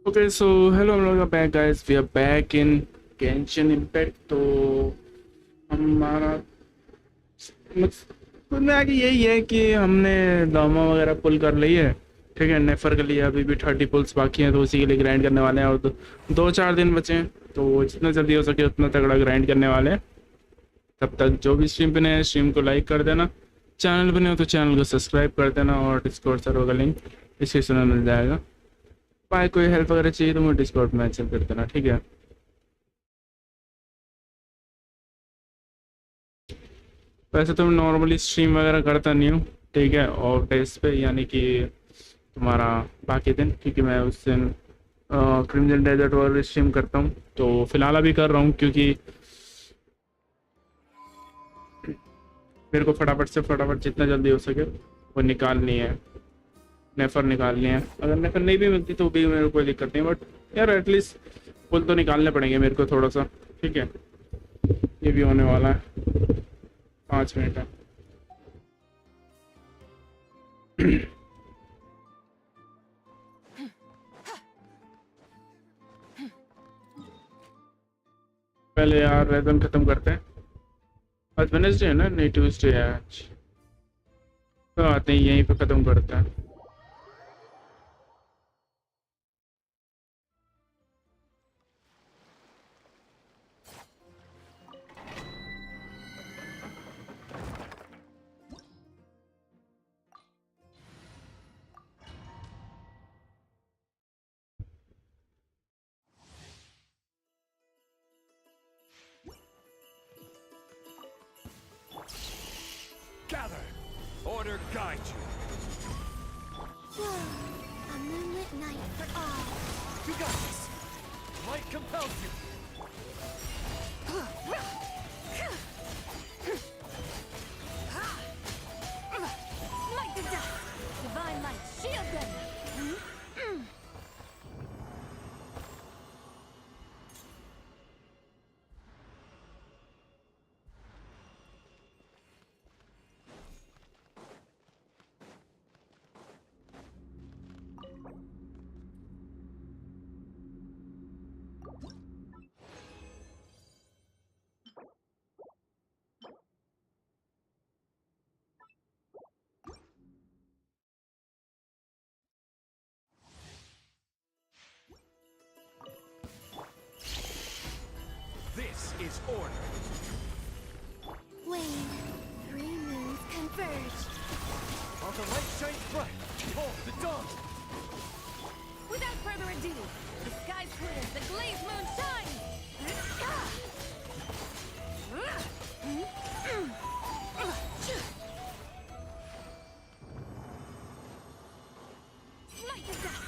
Okay, so hello, welcome back, guys. We are back in Genshin Impact. तो हमारा मकसद में आगे यही है कि हमने दामा वगैरह पुल कर ली है। ठीक है, नेफर के लिए अभी भी 30 पुल्स बाकी हैं, तो उसी के लिए ग्राइंड करने वाले हैं। और दो चार दिन बचे हैं, तो जितना जल्दी हो सके उतना तगड़ा ग्राइंड करने वाले हैं। तब तक जो भी स्ट्रीम पे नए स्ट्रीम को लाइक कर देना, चैनल पे नहीं हो तो चैनल को सब्सक्राइब कर देना, और डिस्कॉर्ड सर्वर का लिंक डिस्क्रिप्शन में मिल जाएगा। भाई कोई हेल्प वगैरह चाहिए तो मुझे डिस्कॉर्ड में मैसेज कर देना, ठीक है। वैसे तो मैं नॉर्मली स्ट्रीम वगैरह करता नहीं हूँ, ठीक है, और डेज पे यानी कि तुम्हारा बाकी दिन, क्योंकि मैं उस दिन क्रिम्जन डेजर्ट वगैरह स्ट्रीम करता हूँ। तो फिलहाल अभी कर रहा हूँ क्योंकि मेरे को फटाफट से फटाफट जितना जल्दी हो सके वो निकालनी है, नेफर निकालनी है। अगर नेफर नहीं भी मिलती तो भी मेरे को कोई दिक्कत नहीं, बट यार एटलीस्ट पुल तो निकालने पड़ेंगे मेरे को थोड़ा सा, ठीक है। ये भी होने वाला है, 5 मिनट है। पहले यार रेजन खत्म करते हैं। आज वेडनेसडे है ना, नहीं ट्यूसडे है आज। तो आते हैं यहीं पे खत्म करते हैं। Gather! Order guide you! A moonlit night for all. You got this! Light compels you! Light the dust! Divine light, shield them! This is order! Wane, 3 moons converge. While the light shines bright, behold the dawn! Without further ado, the sky clears, the glazed moon shines! Light the dust!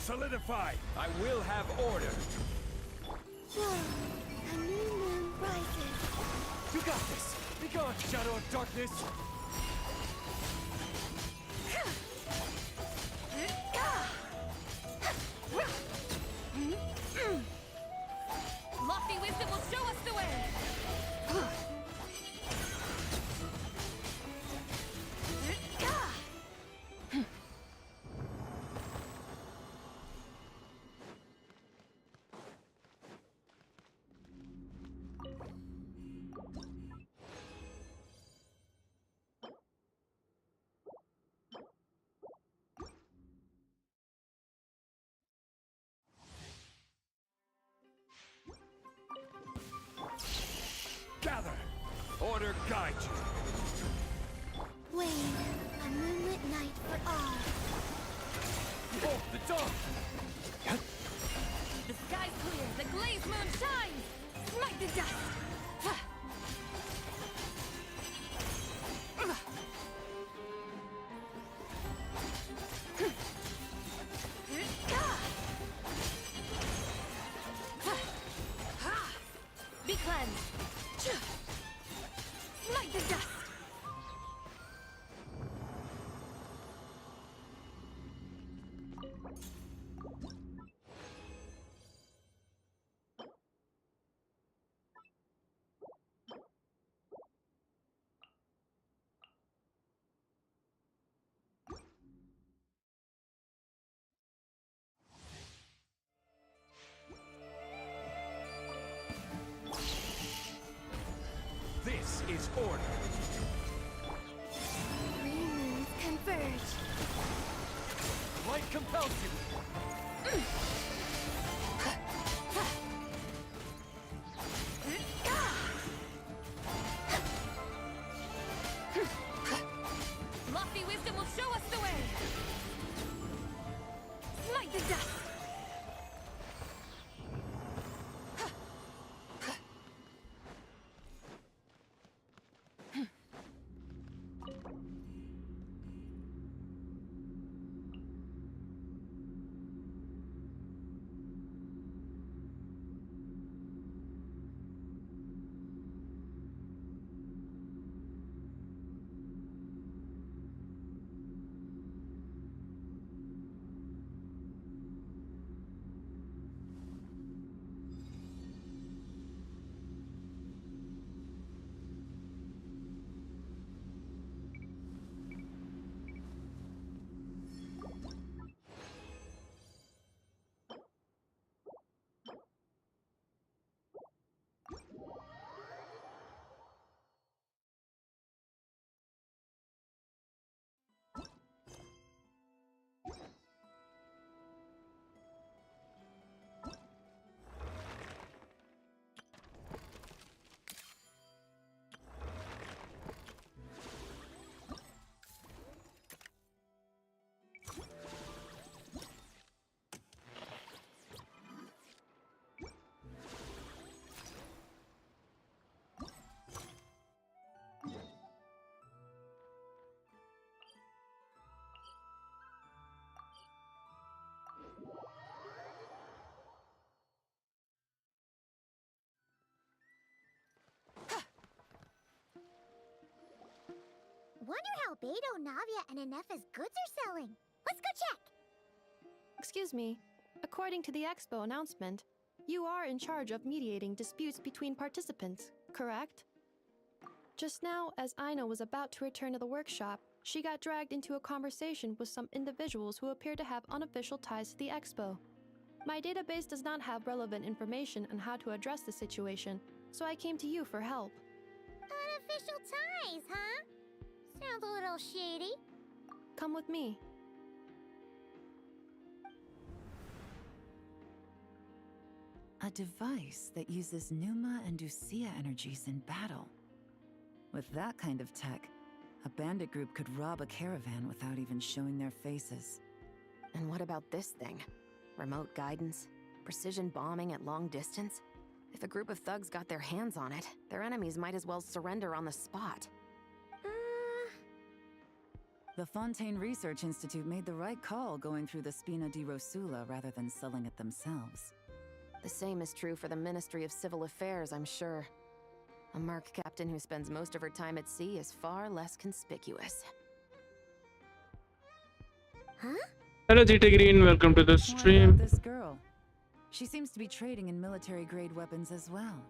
Solidify! I will have order! A new moon rises. You got this! Begone, shadow of darkness! Lofty wisdom will show us the way! Gather! Order guide you! Wane, a moonlit night for all. Behold the dawn! The sky's clear, the glazed moon shines! Smite the dust! Be cleansed! Smite the dust! This is order. Three moons converge. Light compels you. Lofty wisdom will show us the way. Smite the dust. Wonder how Beto, Navia, and Ineffa's goods are selling. Let's go check. Excuse me. According to the expo announcement, you are in charge of mediating disputes between participants, correct? Just now, as Aino was about to return to the workshop, she got dragged into a conversation with some individuals who appear to have unofficial ties to the expo. My database does not have relevant information on how to address the situation, so I came to you for help. Unofficial ties, huh? Sounds a little shady. Come with me. A device that uses Pneuma and Ducia energies in battle. With that kind of tech, a bandit group could rob a caravan without even showing their faces. And what about this thing? Remote guidance? Precision bombing at long distance? If a group of thugs got their hands on it, their enemies might as well surrender on the spot. The Fontaine Research Institute made the right call going through the Spina di Rosula rather than selling it themselves. The same is true for the Ministry of Civil Affairs, I'm sure. A merc captain who spends most of her time at sea is far less conspicuous. Huh? Hello GT Green, welcome to the What stream. about this girl? She seems to be trading in military-grade weapons as well.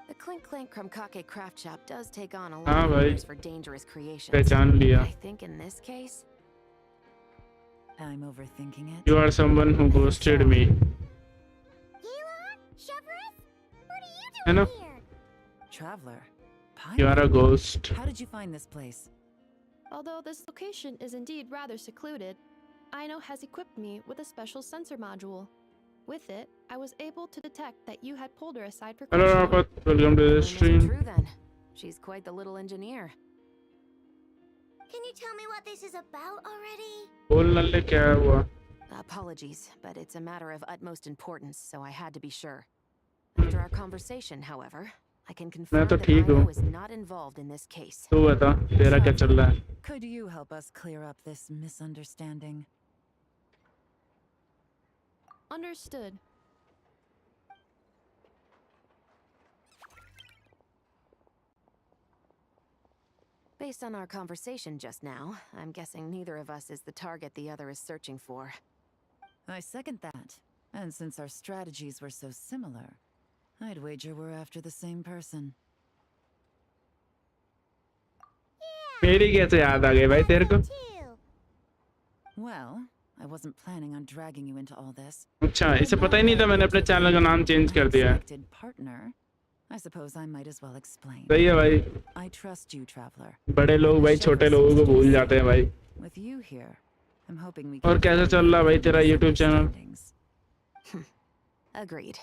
The Clink Clank Krumkake craft shop does take on a lot हाँ of भाई, orders for dangerous creations. पहचान लिया. I think in this case, I'm overthinking it. You are someone who ghosted me. Elon? Chevrolet? What are you I know. doing here? Traveler. You are Pilot. a ghost. How did you find this place? Although this location is indeed rather secluded, Aino has equipped me with a special sensor module. With it, I was able to detect that you had pulled her aside for Hello questioning. Rapat, welcome to the rumors are stream. true then. She's quite the little engineer. Can you tell me what this is about already? बोल नल्ले क्या हुआ? Apologies, but it's a matter of utmost importance, so I had to be sure. After our conversation, however, I can confirm तो that ठीक हूँ. Aino is not involved in this case. तू बता, तेरा क्या चल रहा है? Could you help us clear up this misunderstanding? Understood. Based on our conversation just now, I'm guessing neither of us is the target the other is searching for. I second that. And since our strategies were so similar, I'd wager we're after the same person. मेरी कैसे याद आ गई भाई तेरे को? Too. Well, I wasn't planning on dragging you into all this. अच्छा, इसे पता ही नहीं था मैंने अपने चैनल का नाम चेंज कर दिया है। Unexpected partner. I suppose I might as well explain. सही है भाई, I trust you, traveler. बड़े लोग भाई छोटे लोगों को भूल जाते हैं भाई। With you here, I'm hoping we और can कैसा चल रहा भाई तेरा YouTube channel? misunderstandings. Agreed.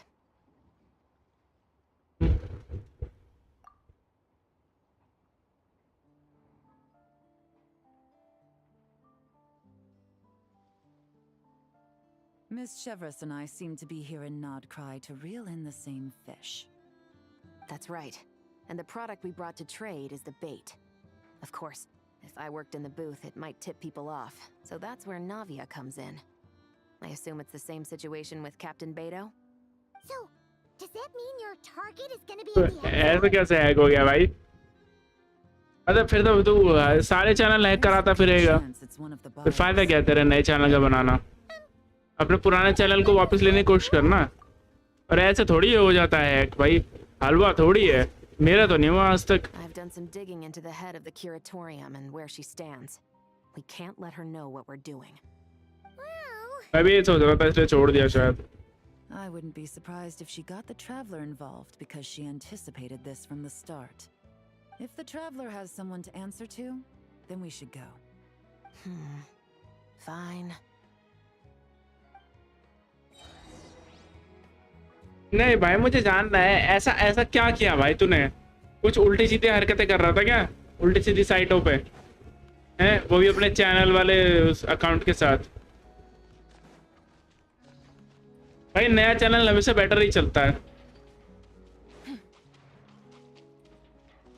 Miss Chevrolet and I seem to be here in Nodcry to reel in the same fish. That's right. And the product we brought to trade is the bait. Of course, if I worked in the booth, it might tip people off. So that's where Navia comes in. I assume it's the same situation with Captain Beto? So, does that mean your target is gonna be at the end? ऐसे कैसे hack हो गया भाई? अरे फिर तो तू सारे चैनल हैक कराता फिरेगा, Chance it's one of the फिर फायदा buyers. क्या तेरे नए चैनल का बनाना? अपने पुराने चैनल को वापस लेने की कोशिश करना। और ऐसे थोड़ी हो जाता है हैक भाई, हलवा थोड़ी है। मेरा तो नहीं हुआ आज तक। I've done some digging into the head of the curatorium and where she stands. We can't let her know what we're doing. Well, मैं भी ये सोच रहा था इसलिए छोड़ दिया शायद। I wouldn't be surprised if she got the Traveler involved because she anticipated this from the start. If the Traveler has someone to answer to, then we should go. Fine. नहीं भाई मुझे जानना है, ऐसा ऐसा क्या किया भाई तूने? कुछ उल्टी सीधी हरकतें कर रहा था क्या उल्टी सीधी साइटों पे हैं, वो भी अपने चैनल वाले उस अकाउंट के साथ? भाई नया चैनल हमेशा बेटर ही चलता है,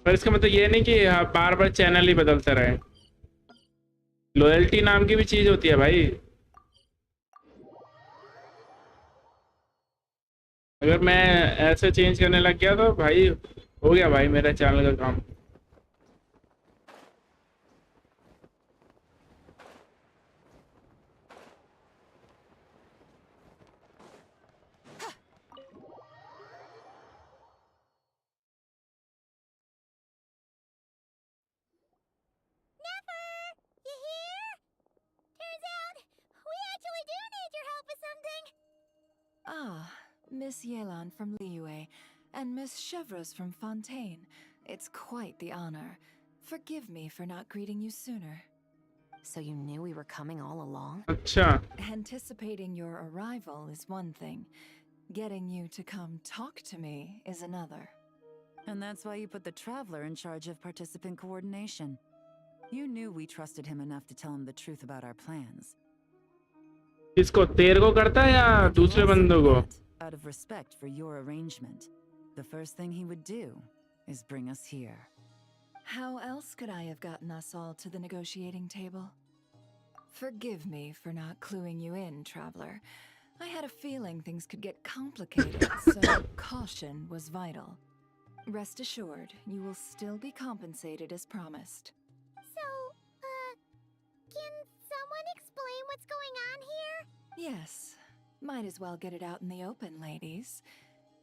पर इसका मतलब ये नहीं कि हाँ बार बार चैनल ही बदलते रहे। लॉयल्टी नाम की भी चीज होती है भाई। अगर मैं ऐसे चेंज करने लग गया तो भाई हो गया भाई मेरा चैनल का काम। you here? Turns out, we actually do need your help with something. Ah, Miss Yelan from Liyue, and Miss Chevrolet from Fontaine. It's quite the honor. Forgive me for not greeting you sooner. So you knew we were coming all along? अच्छा, Anticipating your arrival is one thing. Getting you to come talk to me is another. And that's why you put the Traveler in charge of participant coordination. You knew we trusted him enough to tell him the truth about our plans. इसको तेरे को करता है या दूसरे बंदों को? Out of respect for your arrangement, the first thing he would do is bring us here. How else could I have gotten us all to the negotiating table? Forgive me for not cluing you in, Traveler. I had a feeling things could get complicated, so caution was vital. Rest assured, you will still be compensated as promised. So, can someone explain what's going on here? Yes, might as well get it out in the open, ladies.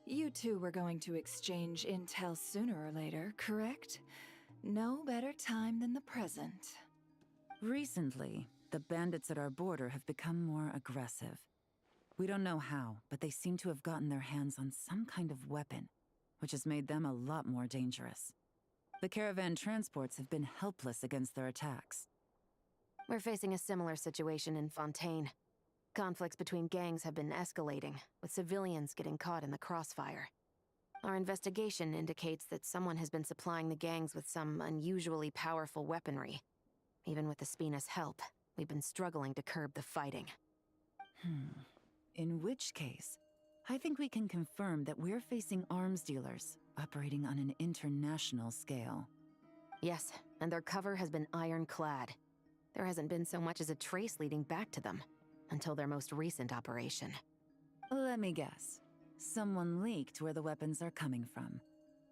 You two were going to exchange intel sooner or later, correct? No better time than the present. Recently, the bandits at our border have become more aggressive. We don't know how, but they seem to have gotten their hands on some kind of weapon, which has made them a lot more dangerous. The caravan transports have been helpless against their attacks. We're facing a similar situation in Fontaine. Conflicts between gangs have been escalating, with civilians getting caught in the crossfire. Our investigation indicates that someone has been supplying the gangs with some unusually powerful weaponry. Even with the Spina's help, we've been struggling to curb the fighting. In which case, I think we can confirm that we're facing arms dealers operating on an international scale. Yes, and their cover has been ironclad. There hasn't been so much as a trace leading back to them, until their most recent operation. Let me guess. Someone leaked where the weapons are coming from.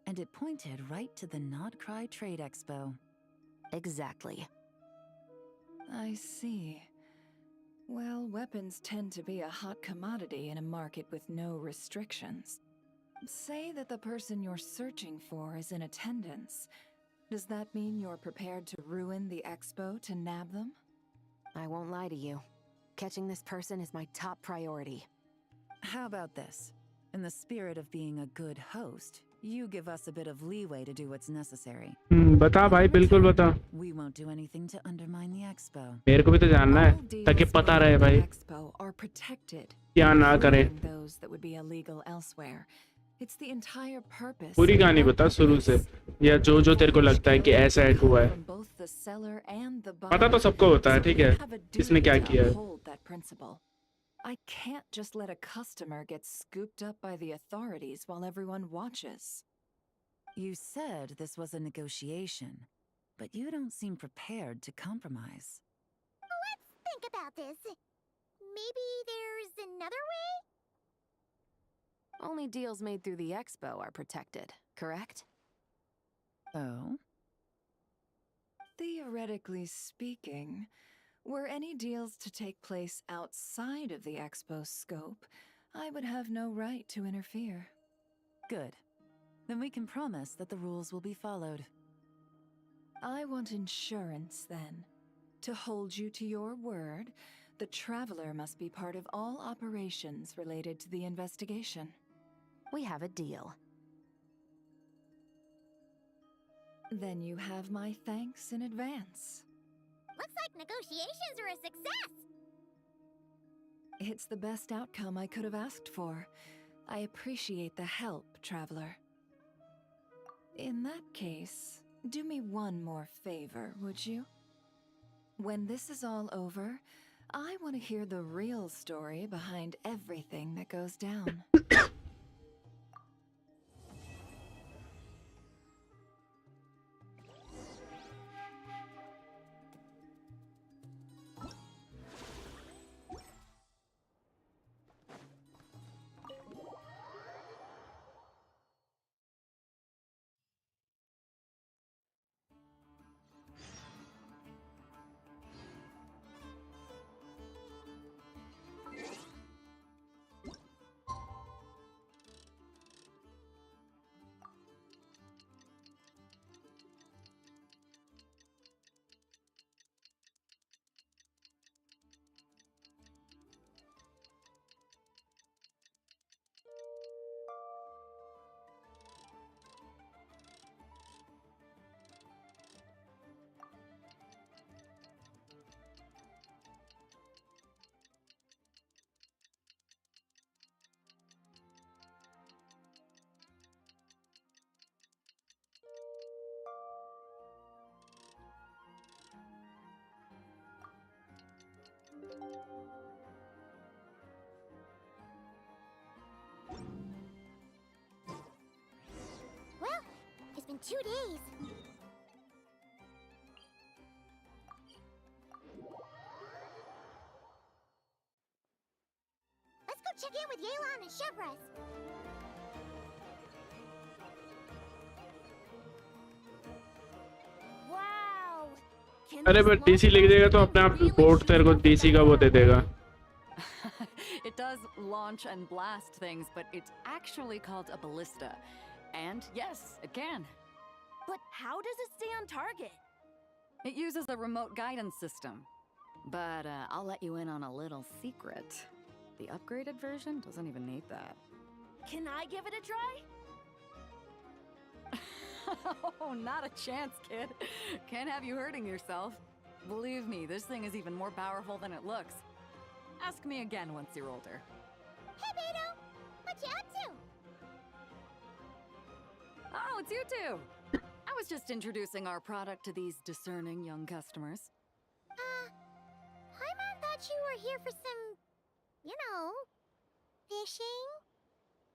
And it pointed right to the Nodcry Trade Expo. Exactly. I see. Well, weapons tend to be a hot commodity in a market with no restrictions. Say that the person you're searching for is in attendance. Does that mean you're prepared to ruin the expo to nab them? I won't lie to you. Catching this person is my top priority. How about this? In the spirit of being a good host, you give us a bit of leeway to do what's necessary. बता भाई, बिल्कुल बता. We won't do anything to undermine the expo. मेरे को भी तो जानना है, All ताकि deals पता made रहे at the भाई Expo are protected, क्या ना करें. including those that would be illegal elsewhere. It's the entire purpose. पूरी of कहानी our बता शुरू से, companies. या जो तेरे को लगता है कि ऐसा ऐड हुआ है. From both the seller and the पता तो buyer, सबको होता है, so ठीक we है, have a किसने duty क्या to किया है. uphold that principle. I can't just let a customer get scooped up by the authorities while everyone watches. You said this was a negotiation, but you don't seem prepared to compromise. Let's think about this. Maybe there's another way? Only deals made through the expo are protected, correct? Oh? Theoretically speaking, were any deals to take place outside of the expo's scope, I would have no right to interfere. Good. Then we can promise that the rules will be followed. I want insurance, then. To hold you to your word, the Traveler must be part of all operations related to the investigation. We have a deal. Then you have my thanks in advance. Looks like negotiations are a success. It's the best outcome I could have asked for. I appreciate the help, Traveler. In that case, do me one more favor, would you? When this is all over, I want to hear the real story behind everything that goes down. Well, it's been 2 days. Let's go check in with Yelan and Chevres. Wow. Can अरे this but DC launch लिख देगा तो pad अपने आप really board shoot तेरे को off the DC का वो दे देगा. It does launch and blast things, but it's actually called a ballista. And yes, it can. But how does it stay on target? It uses a remote guidance system. But I'll let you in on a little secret. The upgraded version doesn't even need that. Can I give it a try? Oh, not a chance, kid. Can't have you hurting yourself. Believe me, this thing is even more powerful than it looks. Ask me again once you're older. Hey, Beto! What you up to? Oh, it's you two! I was just introducing our product to these discerning young customers. Paimon thought you were here for some, fishing?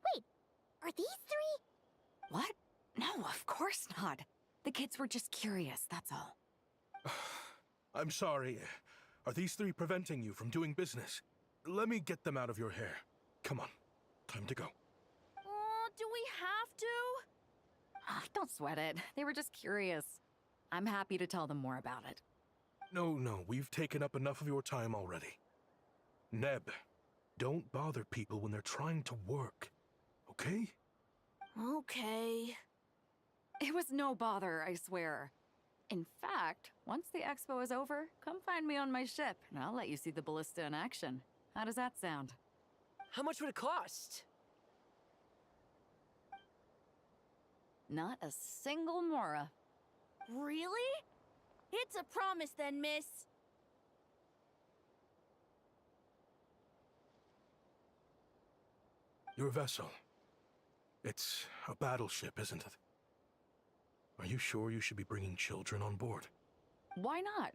Wait, are these 3? What? No, of course not. The kids were just curious, that's all. I'm sorry. Are these 3 preventing you from doing business? Let me get them out of your hair. Come on. Time to go. Oh, do we have to? Ah, don't sweat it. They were just curious. I'm happy to tell them more about it. No, we've taken up enough of your time already. Neb, don't bother people when they're trying to work. Okay? Okay. It was no bother, I swear. In fact, once the expo is over, come find me on my ship, and I'll let you see the ballista in action. How does that sound? How much would it cost? Not a single mora. Really? It's a promise then, miss. Your vessel. It's a battleship, isn't it? Are you sure you should be bringing children on board? Why not?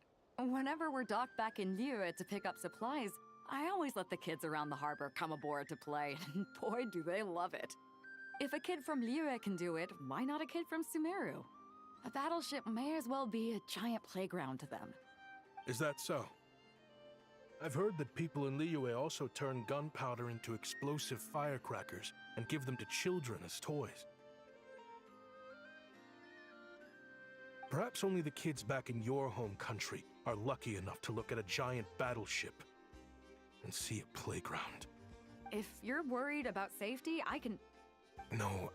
Whenever we're docked back in Liyue to pick up supplies, I always let the kids around the harbor come aboard to play, and boy do they love it. If a kid from Liyue can do it, why not a kid from Sumeru? A battleship may as well be a giant playground to them. Is that so? I've heard that people in Liyue also turn gunpowder into explosive firecrackers and give them to children as toys. Perhaps only the kids back in your home country are lucky enough to look at a giant battleship and see a playground. If you're worried about safety, I can... No,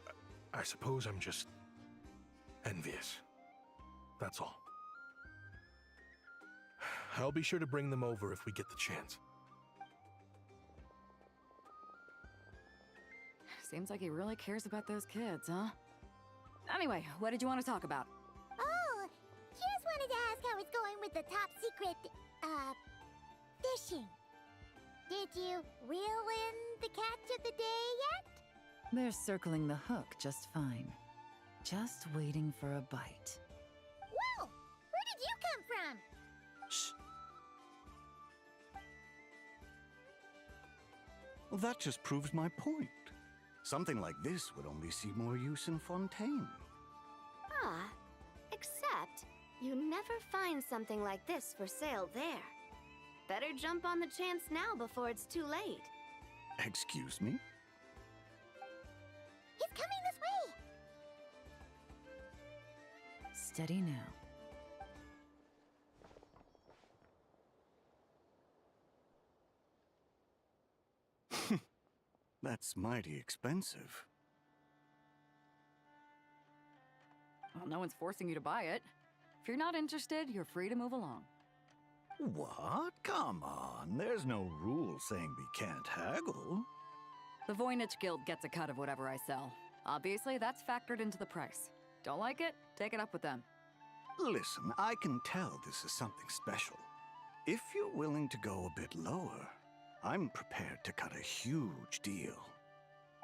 I suppose I'm just envious. That's all. I'll be sure to bring them over if we get the chance. Seems like he really cares about those kids, huh? Anyway, what did you want to talk about? Oh, just wanted to ask how it's going with the top secret, fishing. Did you reel in the catch of the day yet? They're circling the hook just fine. Just waiting for a bite. Whoa! Where did you come from? Shh. Well, that just proves my point. Something like this would only see more use in Fontaine. Ah, except you never find something like this for sale there. Better jump on the chance now before it's too late. Excuse me? He's coming this way! Steady now. That's mighty expensive. Well, no one's forcing you to buy it. If you're not interested, you're free to move along. What? Come on, there's no rule saying we can't haggle. The Voynich Guild gets a cut of whatever I sell. Obviously, that's factored into the price. Don't like it? Take it up with them. Listen, I can tell this is something special. If you're willing to go a bit lower, I'm prepared to cut a huge deal.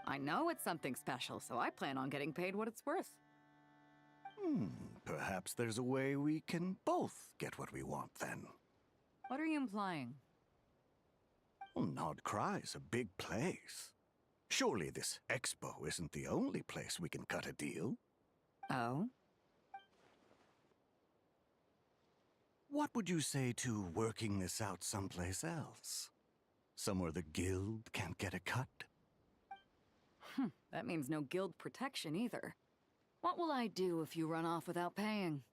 I know it's something special, so I plan on getting paid what it's worth. Perhaps there's a way we can both get what we want then. What are you implying? Well, Nod Cry's a big place. Surely this expo isn't the only place we can cut a deal. Oh? What would you say to working this out someplace else? Somewhere the guild can't get a cut? That means no guild protection either. What will I do if you run off without paying?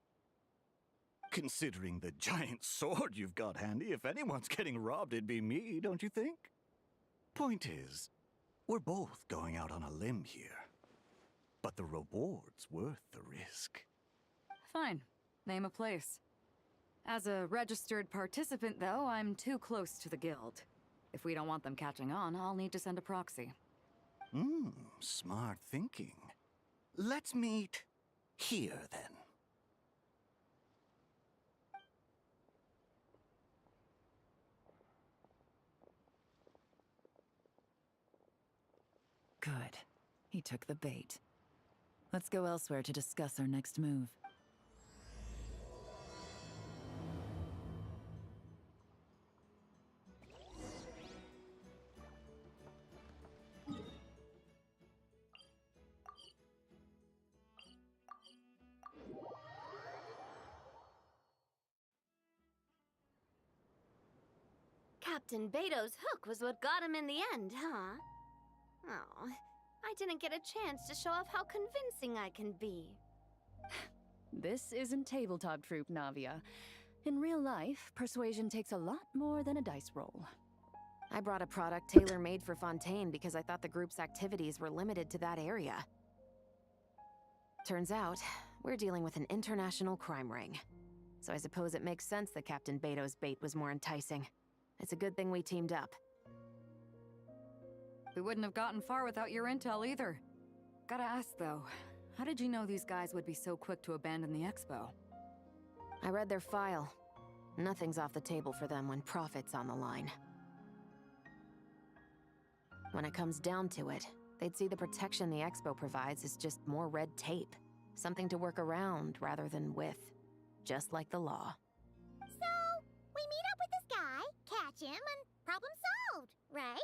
Considering the giant sword you've got handy, if anyone's getting robbed, it'd be me, don't you think? Point is, we're both going out on a limb here. But the reward's worth the risk. Fine. Name a place. As a registered participant, though, I'm too close to the guild. If we don't want them catching on, I'll need to send a proxy. Smart thinking. Let's meet here, then. Good. He took the bait. Let's go elsewhere to discuss our next move. Captain Beto's hook was what got him in the end, huh? Oh, I didn't get a chance to show off how convincing I can be. This isn't tabletop troop, Navia. In real life, persuasion takes a lot more than a dice roll. I brought a product tailor-made for Fontaine because I thought the group's activities were limited to that area. Turns out, we're dealing with an international crime ring. So I suppose it makes sense that Captain Beto's bait was more enticing. It's a good thing we teamed up. We wouldn't have gotten far without your intel either. Gotta ask though, how did you know these guys would be so quick to abandon the expo? I read their file. Nothing's off the table for them when profit's on the line. When it comes down to it, they'd see the protection the expo provides as just more red tape. Something to work around rather than with. Just like the law. So, we meet up with this guy, catch him, and problem solved, right?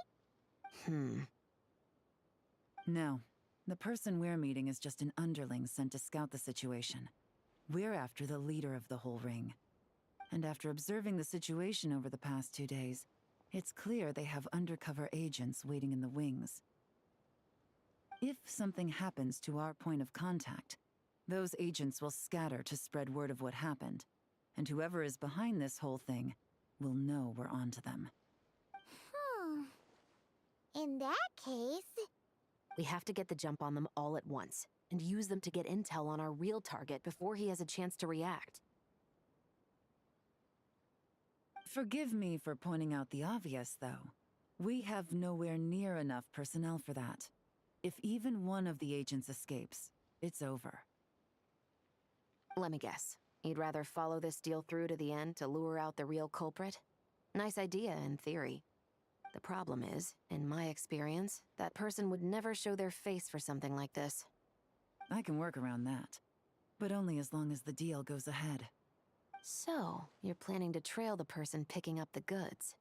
No. The person we're meeting is just an underling sent to scout the situation. We're after the leader of the whole ring. And after observing the situation over the past 2 days, it's clear they have undercover agents waiting in the wings. If something happens to our point of contact, those agents will scatter to spread word of what happened, and whoever is behind this whole thing will know we're onto them. In that case... We have to get the jump on them all at once, and use them to get intel on our real target before he has a chance to react. Forgive me for pointing out the obvious, though. We have nowhere near enough personnel for that. If even one of the agents escapes, it's over. Let me guess. You'd rather follow this deal through to the end to lure out the real culprit? Nice idea, in theory. The problem is, in my experience, that person would never show their face for something like this. I can work around that. But only as long as the deal goes ahead. So, you're planning to trail the person picking up the goods.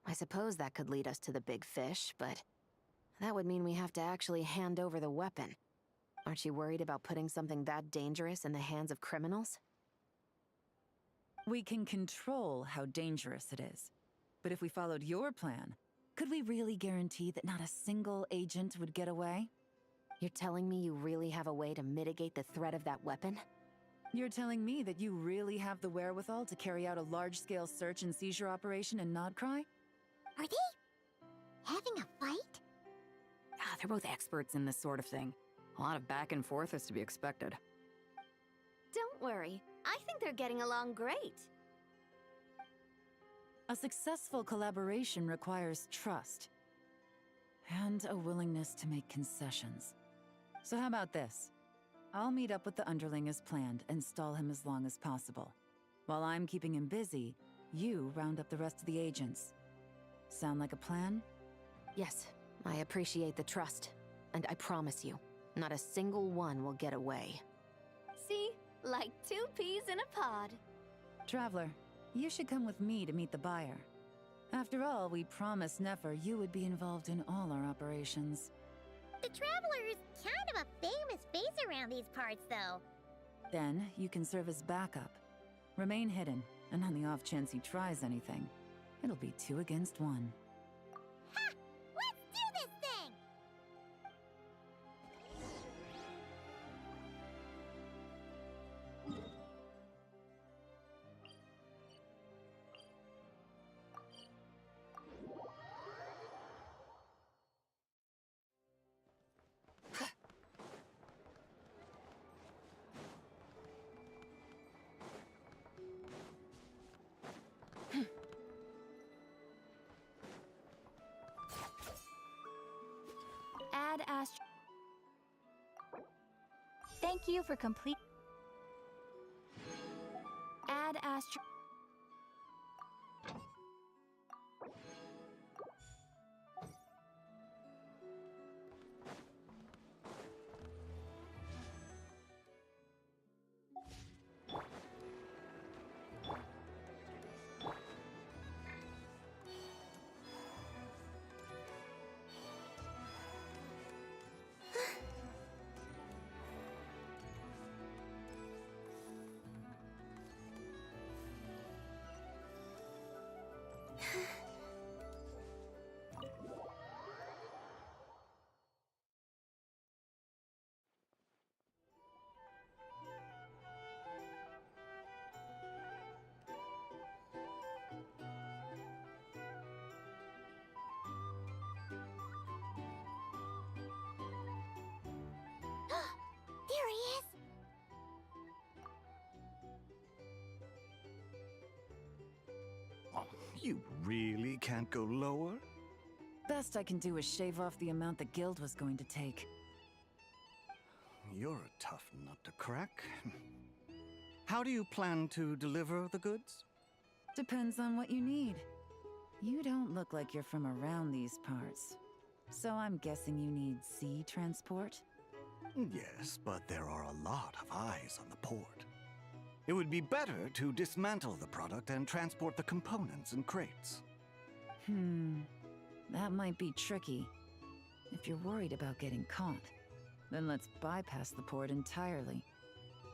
I suppose that could lead us to the big fish, but... that would mean we have to actually hand over the weapon. Aren't you worried about putting something that dangerous in the hands of criminals? We can control how dangerous it is. But if we followed your plan, could we really guarantee that not a single agent would get away? You're telling me you really have a way to mitigate the threat of that weapon? You're telling me that you really have the wherewithal to carry out a large-scale search and seizure operation in Nodcry? Are they having a fight? They're both experts in this sort of thing. A lot of back and forth is to be expected. Don't worry. I think they're getting along great. A successful collaboration requires trust. And a willingness to make concessions. So how about this? I'll meet up with the underling as planned and stall him as long as possible. While I'm keeping him busy, you round up the rest of the agents. Sound like a plan? Yes, I appreciate the trust. And I promise you, not a single one will get away. See? Like 2 peas in a pod. Traveler, you should come with me to meet the buyer. After all, we promised Nefer you would be involved in all our operations. The Traveler is kind of a famous face around these parts, though. Then, you can serve as backup. Remain hidden, and on the off chance he tries anything, it'll be 2 against 1. Ha! Let's do this thing! Add Astro. Thank you for complete. Add Astro. You really can't go lower? Best I can do is shave off the amount the guild was going to take. You're a tough nut to crack. How do you plan to deliver the goods? Depends on what you need. You don't look like you're from around these parts. So I'm guessing you need sea transport? Yes, but there are a lot of eyes on the port. It would be better to dismantle the product and transport the components in crates. That might be tricky. If you're worried about getting caught, then let's bypass the port entirely.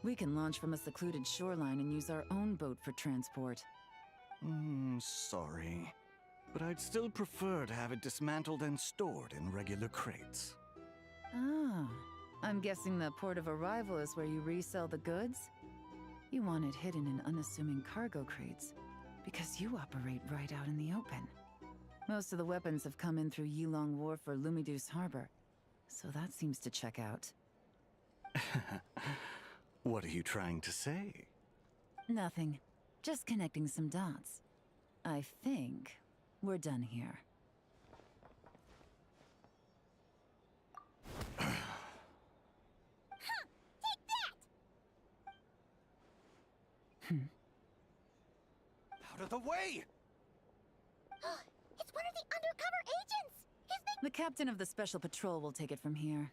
We can launch from a secluded shoreline and use our own boat for transport. Sorry. But I'd still prefer to have it dismantled and stored in regular crates. Ah, I'm guessing the port of arrival is where you resell the goods? You want it hidden in unassuming cargo crates, because you operate right out in the open. Most of the weapons have come in through Yilong Wharf or Lumiduce Harbor, so that seems to check out. What are you trying to say? Nothing. Just connecting some dots. I think we're done here. Out of the way! It's one of the undercover agents! His name— The captain of the Special Patrol will take it from here.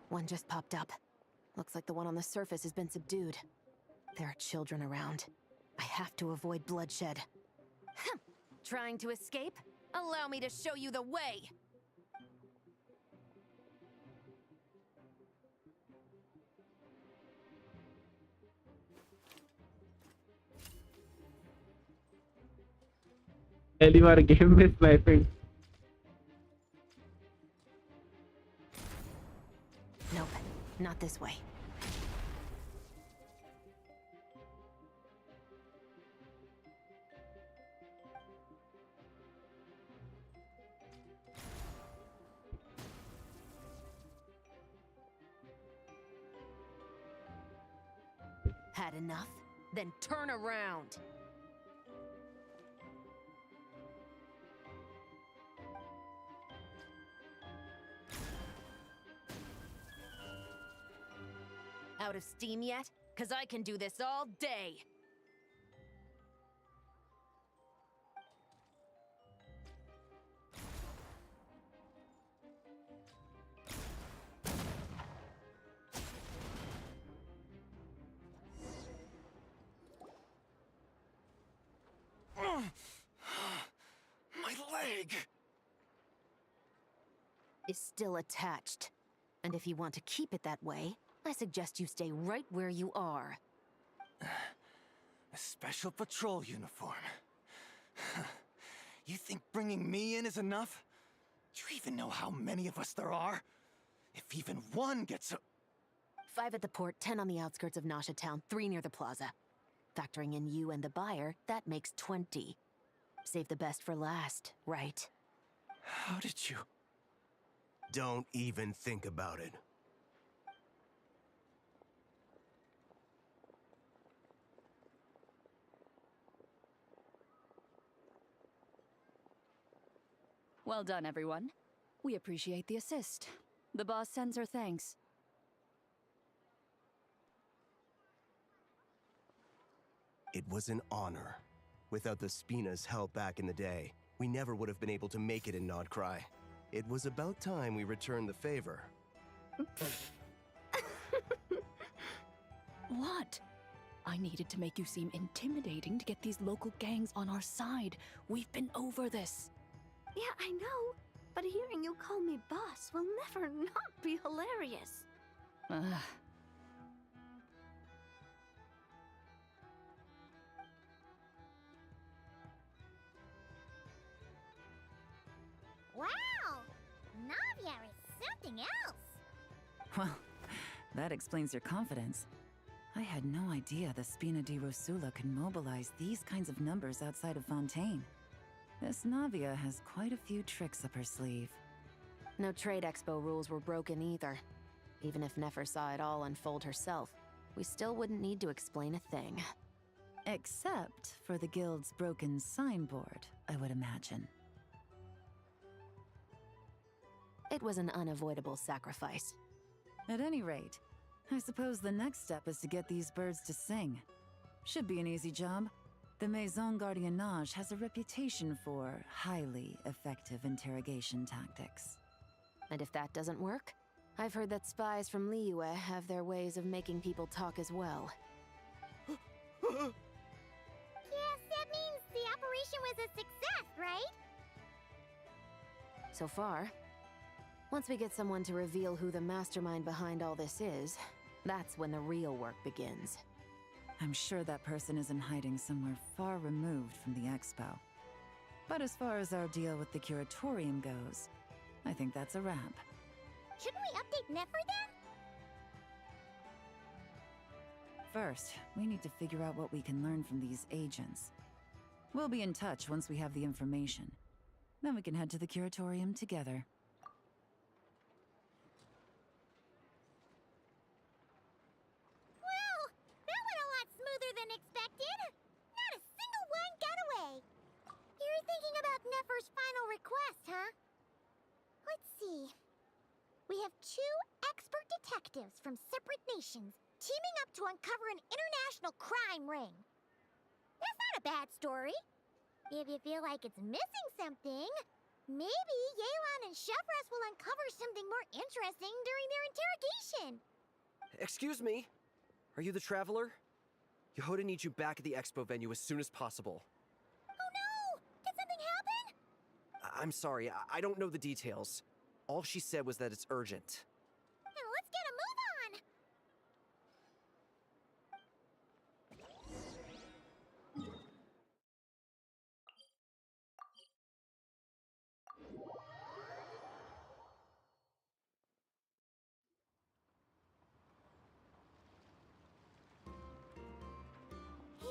One just popped up. Looks like the one on the surface has been subdued. There are children around. I have to avoid bloodshed. Trying to escape? Allow me to show you the way! पहली बार game में sniping. Nope, not this way. Had enough? Then turn around. Out of steam yet? 'Cause I can do this all day. My leg! Is still attached. And if you want to keep it that way, I suggest you stay right where you are. A special patrol uniform. You think bringing me in is enough? Do you even know how many of us there are? If even one gets a— 5 at the port, 10 on the outskirts of Nasha Town, 3 near the plaza. Factoring in you and the buyer, that makes 20. Save the best for last, right? How did you— Don't even think about it. Well done, everyone. We appreciate the assist. The boss sends her thanks. It was an honor. Without the Spina's help back in the day, we never would have been able to make it in Nodcry. It was about time we returned the favor. What? I needed to make you seem intimidating to get these local gangs on our side. We've been over this. Yeah, I know. But hearing you call me boss will never not be hilarious. Wow! Navia is something else! Well, that explains your confidence. I had no idea the Spina di Rosula could mobilize these kinds of numbers outside of Fontaine. This Navia has quite a few tricks up her sleeve. No trade expo rules were broken either. Even if Nefer saw it all unfold herself, we still wouldn't need to explain a thing. Except for the guild's broken signboard, I would imagine. It was an unavoidable sacrifice. At any rate, I suppose the next step is to get these birds to sing. Should be an easy job. The Maison Gardiennage has a reputation for highly effective interrogation tactics. And if that doesn't work, I've heard that spies from Liyue have their ways of making people talk as well. Yes, that means the operation was a success, right? So far. Once we get someone to reveal who the mastermind behind all this is, that's when the real work begins. I'm sure that person is in hiding somewhere far removed from the expo. But as far as our deal with the curatorium goes, I think that's a wrap. Shouldn't we update Nefer then? First, we need to figure out what we can learn from these agents. We'll be in touch once we have the information. Then we can head to the curatorium together. Well, that went a lot smoother than expected. Not a single one got away. You're thinking about Nefer's final request, huh? Let's see. We have 2 expert detectives from separate nations teaming up to uncover an international crime ring. That's not a bad story. If you feel like it's missing something, maybe Yelan and Chevros will uncover something more interesting during their interrogation. Excuse me? Are you the Traveler? Yehoda needs you back at the expo venue as soon as possible. Oh no! Did something happen? I'm sorry, I don't know the details. All she said was that it's urgent. Now let's get a move on!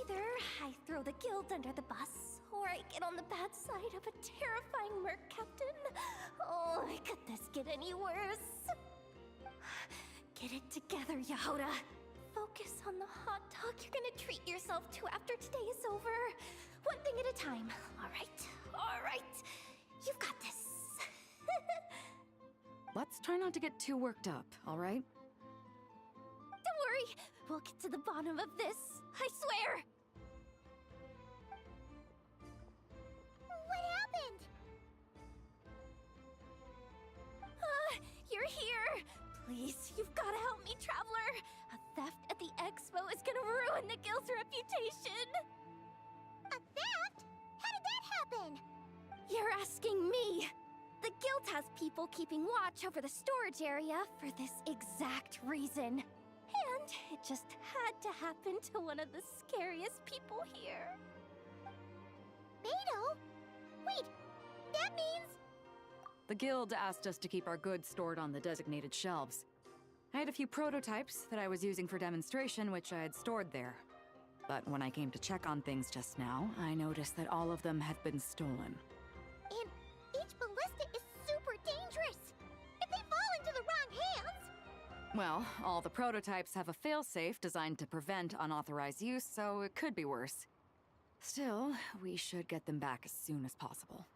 Either I throw the guild under the bus, or I get on the bad side of a terrifying merc captain. Oh, could this get any worse? Get it together, Yehoda. Focus on the hot dog you're gonna treat yourself to after today is over. One thing at a time. All right. You've got this. Let's try not to get too worked up, all right? Don't worry. We'll get to the bottom of this. I swear. What happened? You're here. Please, you've got to help me, Traveler. A theft at the expo is gonna ruin the guild's reputation. A theft? How did that happen? You're asking me. The guild has people keeping watch over the storage area for this exact reason. And it just had to happen to one of the scariest people here. Beto? Wait, that means... The guild asked us to keep our goods stored on the designated shelves. I had a few prototypes that I was using for demonstration, which I had stored there. But when I came to check on things just now, I noticed that all of them had been stolen. And each ballista is super dangerous. If they fall into the wrong hands... Well, all the prototypes have a failsafe designed to prevent unauthorized use, so it could be worse. Still, we should get them back as soon as possible.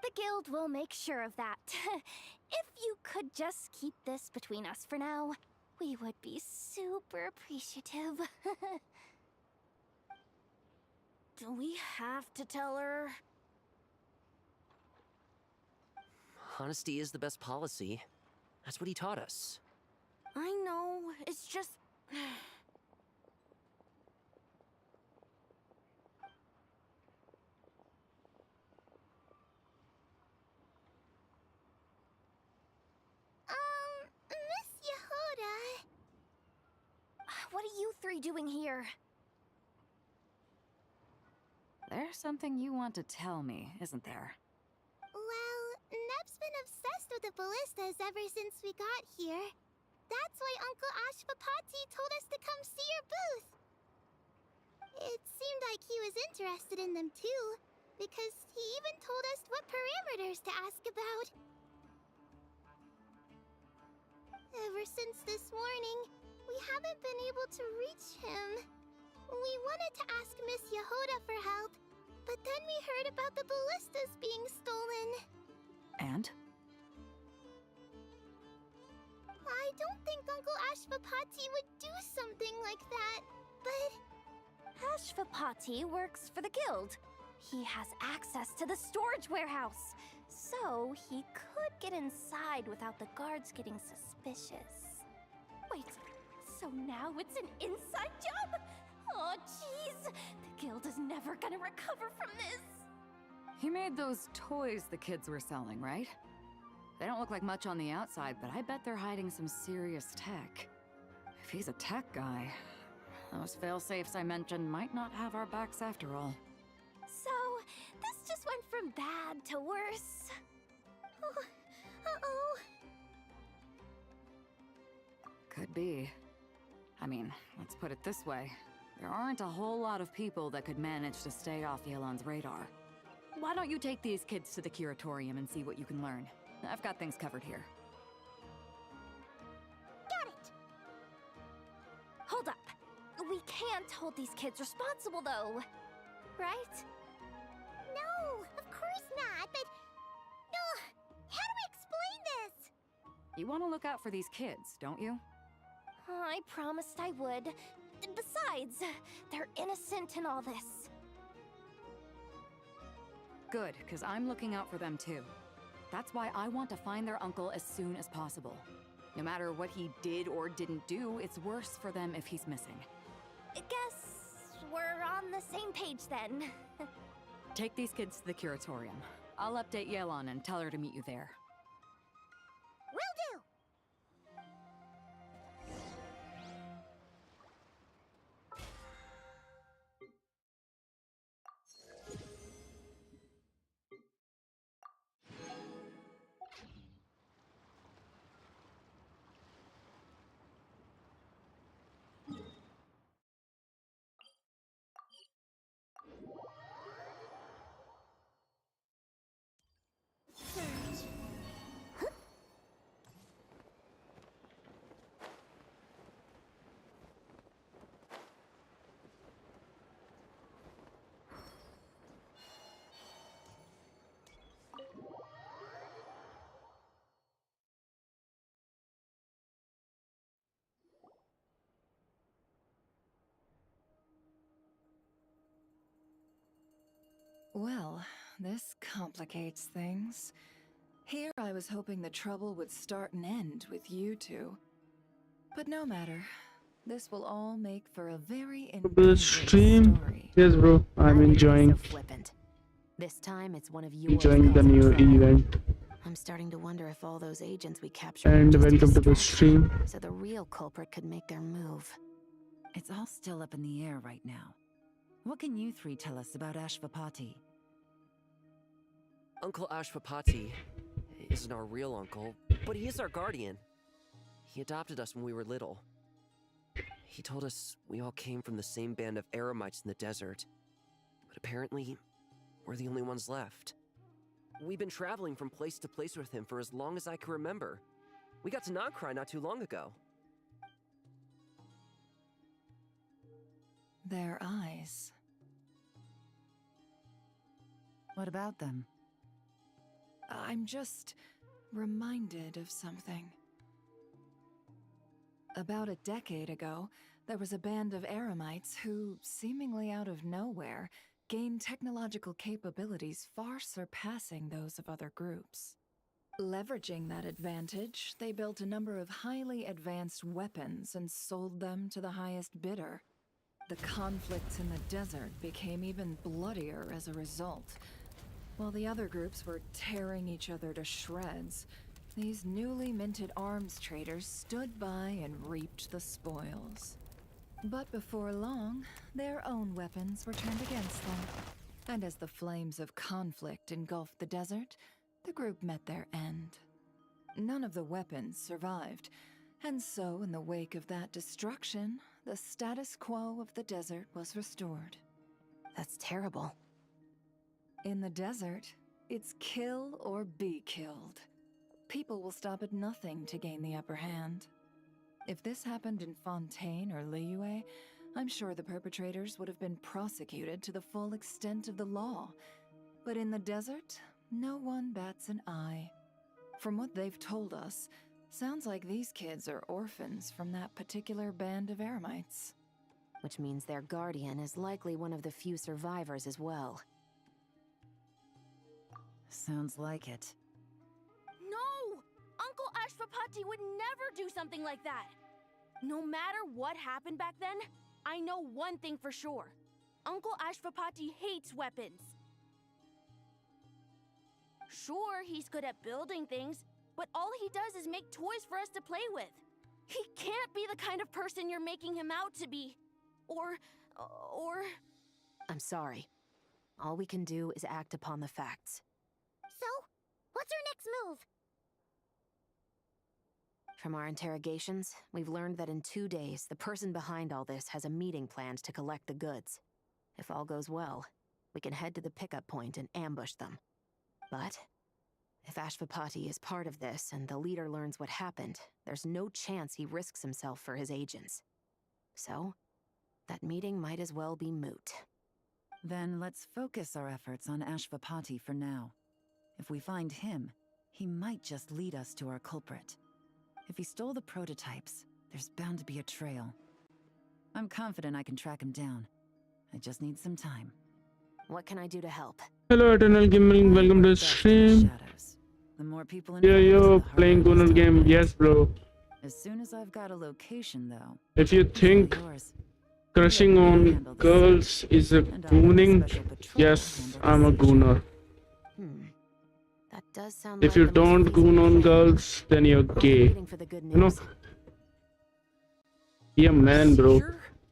The guild will make sure of that. If you could just keep this between us for now, we would be super appreciative. Do we have to tell her? Honesty is the best policy. That's what he taught us. I know, it's just... Miss Yehoda... What are you three doing here? There's something you want to tell me, isn't there? Well, Neb's been obsessed with the ballistas ever since we got here. That's why Uncle Ashfapati told us to come see your booth. It seemed like he was interested in them too, because he even told us what parameters to ask about. Ever since this morning, we haven't been able to reach him. We wanted to ask Miss Yehoda for help, but then we heard about the ballistas being stolen. And? I don't think Uncle Ashvapati would do something like that, but... Ashvapati works for the guild. He has access to the storage warehouse, so he could get inside without the guards getting suspicious. Wait, so now it's an inside job? Oh, jeez! The guild is never gonna recover from this! He made those toys the kids were selling, right? They don't look like much on the outside, but I bet they're hiding some serious tech. If he's a tech guy, those fail-safes I mentioned might not have our backs after all. So, this just went from bad to worse. Oh, uh-oh. Could be. I mean, let's put it this way. There aren't a whole lot of people that could manage to stay off Yelan's radar. Why don't you take these kids to the curatorium and see what you can learn? I've got things covered here. Got it! Hold up. We can't hold these kids responsible, though. Right? No, of course not, but... how do I explain this? You want to look out for these kids, don't you? I promised I would. Besides, they're innocent in all this. Good, because I'm looking out for them too. That's why I want to find their uncle as soon as possible. No matter what he did or didn't do, it's worse for them if he's missing. Guess we're on the same page then. Take these kids to the curatorium. I'll update Yelan and tell her to meet you there. Will do! Well, this complicates things. Here I was hoping the trouble would start and end with you two. But no matter. This will all make for a very The intriguing stream. story. Yes, bro. I'm enjoying Flippant. This time it's one of yours. enjoying the new event. I'm starting to wonder if all those agents we captured And were just a welcome to the distraction, stream. so the real culprit could make their move. It's all still up in the air right now. What can you three tell us about Ashvapati? Uncle Ashvapati isn't our real uncle, but he is our guardian. He adopted us when we were little. He told us we all came from the same band of Eremites in the desert. But apparently, we're the only ones left. We've been traveling from place to place with him for as long as I can remember. We got to Noncry not too long ago. Their eyes. What about them? I'm just reminded of something. About a decade ago, there was a band of Eremites who, seemingly out of nowhere, gained technological capabilities far surpassing those of other groups. Leveraging that advantage, they built a number of highly advanced weapons and sold them to the highest bidder. The conflicts in the desert became even bloodier as a result. While the other groups were tearing each other to shreds, these newly minted arms traders stood by and reaped the spoils. But before long, their own weapons were turned against them. And as the flames of conflict engulfed the desert, the group met their end. None of the weapons survived, and so in the wake of that destruction, the status quo of the desert was restored. That's terrible. In the desert, it's kill or be killed. people will stop at nothing to gain the upper hand. If this happened in Fontaine or Liyue, I'm sure the perpetrators would have been prosecuted to the full extent of the law. But in the desert, no one bats an eye. From what they've told us, sounds like these kids are orphans from that particular band of Eremites. Which means their guardian is likely one of the few survivors as well. Sounds like it. No! Uncle Ashvapati would never do something like that! No matter what happened back then, I know one thing for sure. Uncle Ashvapati hates weapons. Sure, he's good at building things, but all he does is make toys for us to play with. He can't be the kind of person you're making him out to be. Or... I'm sorry. All we can do is act upon the facts. So, what's our next move? From our interrogations, we've learned that in 2 days, the person behind all this has a meeting planned to collect the goods. If all goes well, we can head to the pickup point and ambush them. But if Ashvapati is part of this and the leader learns what happened, there's no chance he risks himself for his agents. So, that meeting might as well be moot. Then let's focus our efforts on Ashvapati for now. If we find him, he might just lead us to our culprit. If he stole the prototypes, there's bound to be a trail. I'm confident I can track him down. I just need some time. What can I do to help? Hello Eternal Gaming, welcome to the stream. The more people Yeah, involved, yo, the harder playing it is Gunnar to game. hide. Yes, bro. As soon as I've got a location, though. If you think yours. crushing on girls is a gooning, yes, I'm a gooner. That does sound If like you the most don't feasible goon on plan. girls, then you're gay. Waiting for the good You know? news. Be a man, bro.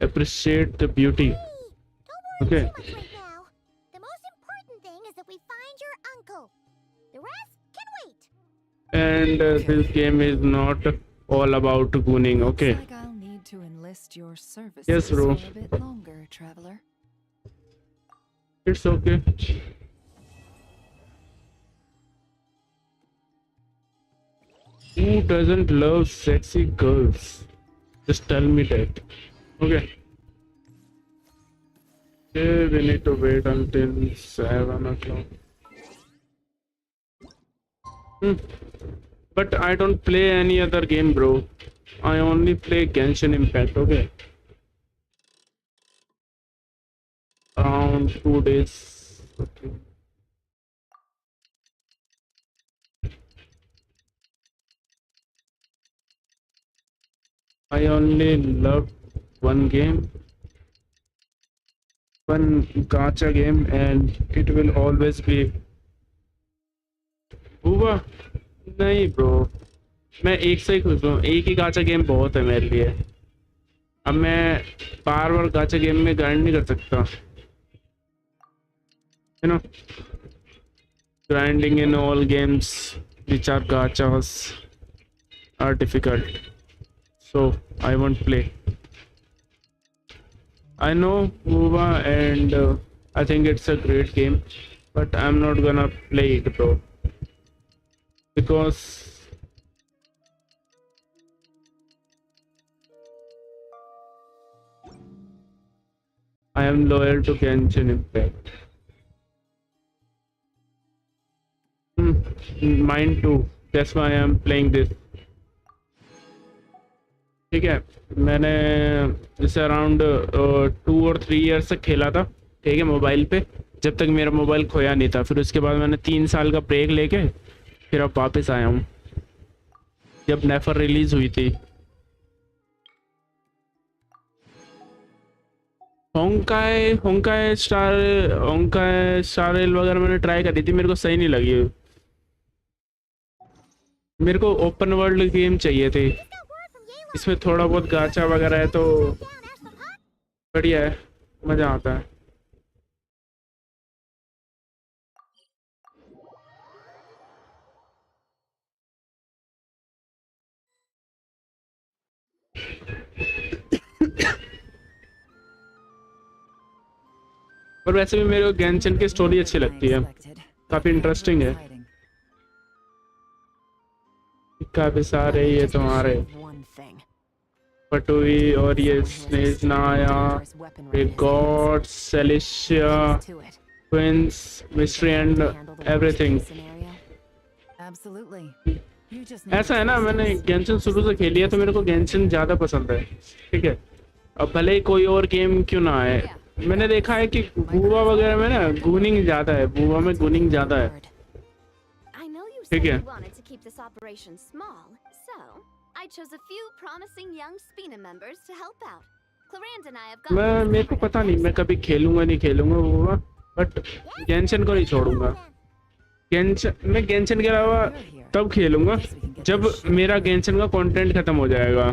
Appreciate the beauty. Okay. Too much right now. The most important thing is that we find your uncle. The rest can wait. And this game is not all about gooning, okay? Looks like I'll need to enlist your services Yes, bro. for a bit longer, traveler. It's okay. Who doesn't love sexy girls? Just tell me that. Okay. Okay, we need to wait until 7 o'clock. But I don't play any other game, bro. I only play Genshin Impact, okay? Around 2 days. Okay. I only love one game, one gacha game, and it will always be हुआ नहीं bro मैं एक से ही खुश हूँ एक ही गाचा game बहुत है मेरे लिए अब मैं बार बार गाचा गेम में ग्राइंड नहीं कर सकता you know grinding in all games which are gachas are difficult so I won't play. I know Uva and I think it's a great game but I'm not gonna play it bro because I am loyal to Genshin Impact. Mine too. That's why I am playing this. ठीक है मैंने जैसे around 2 और 3 years तक खेला था ठीक है मोबाइल पे जब तक मेरा मोबाइल खोया नहीं था फिर उसके बाद मैंने 3 साल का ब्रेक लेके फिर अब वापस आया हूँ जब नेफर रिलीज हुई थी होंकाई स्टार रेल वगैरह मैंने ट्राई करी थी मेरे को सही नहीं लगी मेरे को ओपन वर्ल्ड गेम चाहिए थे इसमें थोड़ा बहुत गाचा वगैरह है तो बढ़िया है मजा आता है और वैसे भी मेरे को गेंशिन की स्टोरी अच्छी लगती है काफी इंटरेस्टिंग है काफी सारे ये तुम्हारे पटुई और ये स्नेजनाया, ये god, Celestia, queens, mystery and everything. ऐसा है ना, मैंने गेंशिन शुरू से खेली है तो मेरे को गेंशिन ज्यादा पसंद है, ठीक है। अब भले ही कोई और गेम क्यों ना आए, मैंने देखा है कि बुआ वगैरह में ना गूनिंग ज्यादा है, बुआ में गूनिंग ज्यादा है, ठीक है। मैं मेरे को पता नहीं, मैं कभी खेलूंगा नहीं खेलूंगा बुआ, बट गेंशिन को नहीं छोड़ूंगा। मैं गेंशिन के अलावा तब खेलूंगा जब मेरा गेंशिन का कंटेंट खत्म हो जाएगा।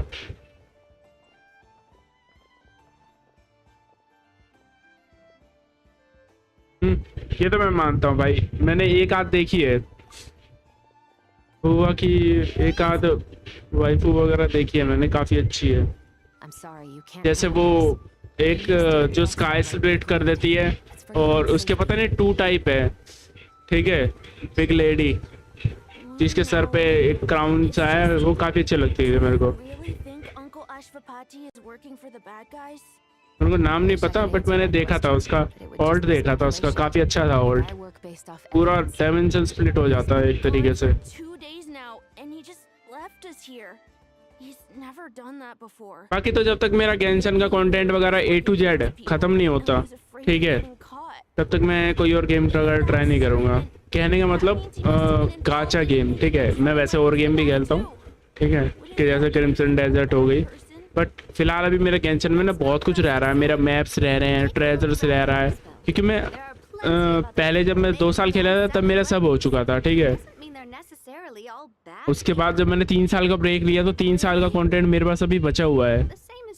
ये तो मैं मानता हूँ भाई, मैंने एक आध देखी है हुआ कि एक आध वाइफू वगैरह देखी है मैंने, काफी अच्छी है। जैसे वो एक जो स्काई स्प्लिट कर देती है और उसके पता नहीं 2 टाइप है, ठीक है। बिग लेडी जिसके सर पे एक क्राउन सा है, वो काफी अच्छी लगती है मेरे को। मेरे को नाम नहीं पता, बट मैंने देखा था उसका ऑल्ट, देखा था उसका, काफी अच्छा था ऑल्ट। पूरा डायमेंशन स्प्लिट हो जाता है एक तरीके से। बाकी तो जब तक मेरा गेंशिन का कंटेंट वगैरह A to Z खत्म नहीं होता, ठीक है, तब तक मैं कोई और गेम ट्राई नहीं करूंगा। कहने का मतलब गाचा गेम, ठीक है। मैं वैसे और गेम भी खेलता हूँ, ठीक है, कि जैसे क्रिम्सन डेजर्ट हो गई, बट फिलहाल अभी मेरे गेंशिन में ना बहुत कुछ रह रहा है। मेरा मैप्स रह रहे हैं, ट्रेजर्स रह रहा है, क्योंकि मैं पहले जब मैं 2 साल खेला था तब मेरा सब हो चुका था, ठीक है। उसके बाद जब मैंने 3 साल का ब्रेक लिया तो 3 साल का कंटेंट मेरे पास अभी बचा हुआ है,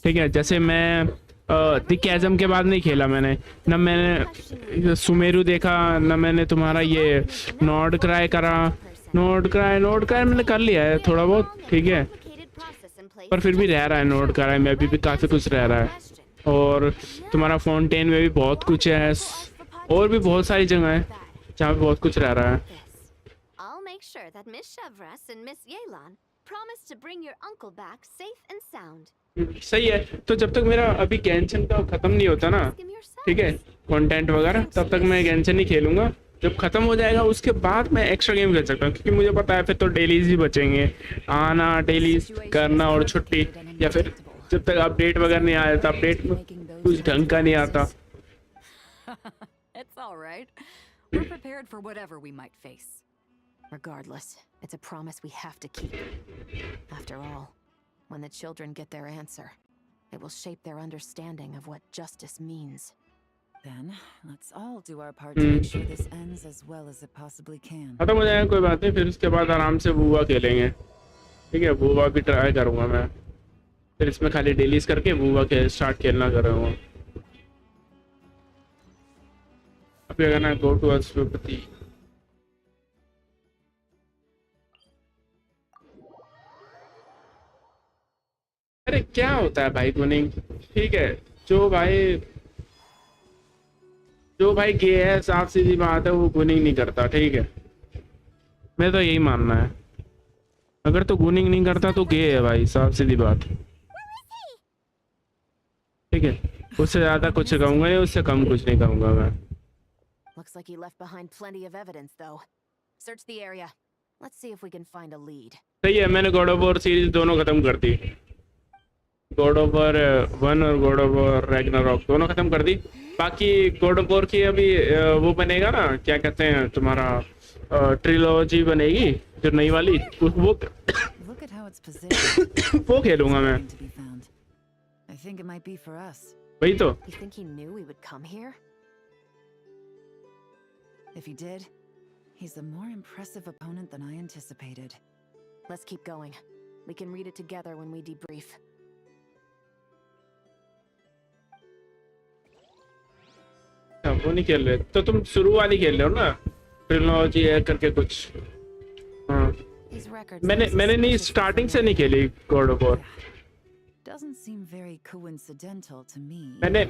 ठीक है। जैसे मैं द चैसम के बाद नहीं खेला मैंने, ना मैंने सुमेरु देखा, ना मैंने तुम्हारा ये नॉर्ड क्राई करा। नॉर्ड क्राई मैंने कर लिया है थोड़ा बहुत, ठीक है, पर फिर भी रह रहा है नॉर्ड क्राई में अभी भी काफ़ी कुछ रह रहा है। और तुम्हारा फाउंटेन में भी बहुत कुछ है, और भी बहुत सारी जगह है जहाँ पे बहुत कुछ रह रहा है। सही है, तो जब तक मेरा अभी गेंशिन का खत्म नहीं होता ना, ठीक है, कंटेंट वगैरह, तब तक मैं गेंशिन नहीं खेलूंगा। जब खत्म हो जाएगा उसके बाद मैं एक्स्ट्रा गेम खेल सकता हूँ, क्योंकि मुझे पता है फिर तो डेलीज भी बचेंगे, आना डेलीज करना और छुट्टी, या फिर जब तक अपडेट वगैरह नहीं आया था, अपडेट में कुछ ढंग का नहीं आता। It's all right. We're prepared for whatever we might face. Regardless, it's a promise we have to keep. After all, when the children get their answer, it will shape their understanding of what justice means. Then, let's all do our part to make sure this ends as well as it possibly can. खत्म हो जाएगा कोई बात नहीं, फिर उसके बाद आराम से बुआ खेलेंगे, ठीक है। बुआ भी ट्राई करूँगा मैं, फिर इसमें खाली डेलीज करके बुआ के स्टार्ट खेलना कर रहा हूँ। अभी अगर ना गो टू अश्वपति, अरे क्या होता है भाई गुनिंग, ठीक है। जो भाई गे है, साफ सीधी बात है, वो गुनिंग नहीं करता, ठीक है। मैं तो यही मानना है, अगर तो गुनिंग नहीं करता तो गे है भाई, साफ सीधी बात, ठीक है। उससे ज्यादा कुछ कहूंगा नहीं, उससे कम कुछ नहीं कहूंगा मैं। Looks like he left behind plenty of evidence, though. Search the area. Let's see if we can find a lead. सही है, मैंने गॉड ऑफ वॉर सीरीज दोनों खत्म कर दी। गॉड ऑफ वॉर 1 और गॉड ऑफ वॉर रैग्नारॉक दोनों खत्म कर दी। बाकी गॉड ऑफ वॉर की अभी वो बनेगा ना, क्या कहते हैं, तुम्हारा ट्रिलॉजी बनेगी जो नई वाली, वो वो खेलूंगा मैं। वही तो। You think he knew we would come here? If he did, he's a more impressive opponent than I anticipated. Let's keep going. We can read it together when we debrief. वो नहीं खेल रहे तो तुम शुरू वाली खेल रहे हो ना, ट्रिलॉजी है करके कुछ। हाँ, मैंने नहीं स्टार्टिंग से नहीं खेली God of war. Doesn't seem very coincidental to me.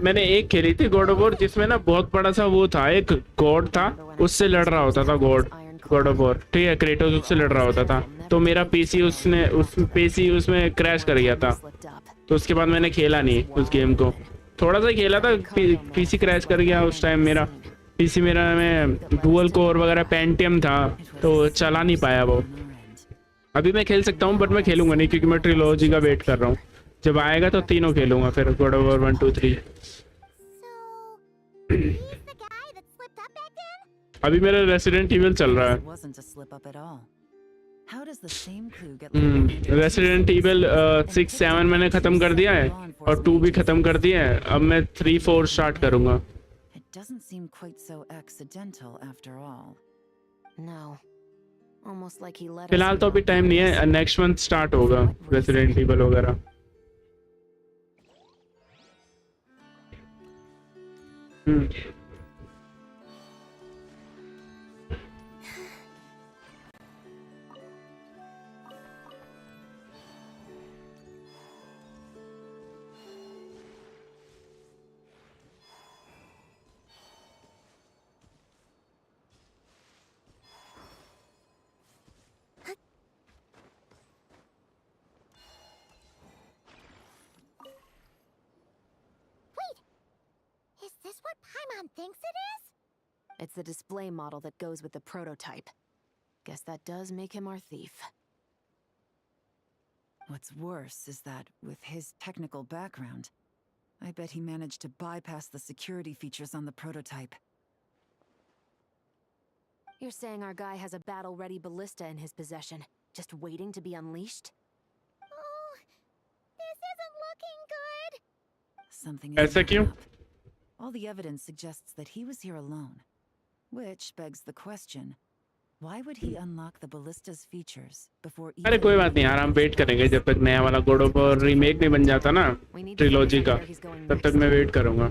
मैंने एक खेली थी गॉड ऑफ वॉर, जिसमें ना बहुत बड़ा सा वो था, एक गॉड था, उससे लड़ रहा होता था गॉड, गॉड ऑफ वॉर, ठीक है, क्रेटोस उससे लड़ रहा होता था, तो मेरा पीसी उसमें क्रैश कर गया था, तो उसके बाद मैंने खेला नहीं उस गेम को, थोड़ा सा ही खेला था, पीसी क्रैश कर गया उस टाइम मेरा पीसी, मेरा में डुअल कोर वगैरह पेंटियम था, तो चला नहीं पाया वो। अभी मैं खेल सकता हूँ बट मैं खेलूंगा नहीं, क्योंकि मैं ट्रिलॉजी का वेट कर रहा हूँ, जब आएगा तो तीनों खेलूंगा फिर, गॉड ऑफ वॉर 1 2 3। अभी मेरा रेसिडेंट इविल चल रहा है। रेसिडेंट इविल 6 7 मैंने खत्म कर दिया है और 2 भी खत्म कर दिया है, अब मैं 3 4 स्टार्ट करूंगा। Doesn't seem quite so accidental after all. No. Almost like he let us फिलहाल तो अभी टाइम नहीं है, नेक्स्ट मंथ स्टार्ट होगा रेसिडेंट इविल वगैरह। Is this what Paimon thinks it is? It's the display model that goes with the prototype. Guess that does make him our thief. What's worse is that, with his technical background, I bet he managed to bypass the security features on the prototype. You're saying our guy has a battle-ready ballista in his possession, just waiting to be unleashed? Oh, this isn't looking good. Something ऐसा क्यों? All the evidence suggests that he was here alone. Which begs the question, why would he unlock the ballista's features before अरे कोई बात नहीं यार, हम wait करेंगे जब तक नया वाला गॉड ऑफ वॉर रीमेक नहीं बन जाता ना ट्रिलॉजी का, तब तक मैं वेट करूंगा।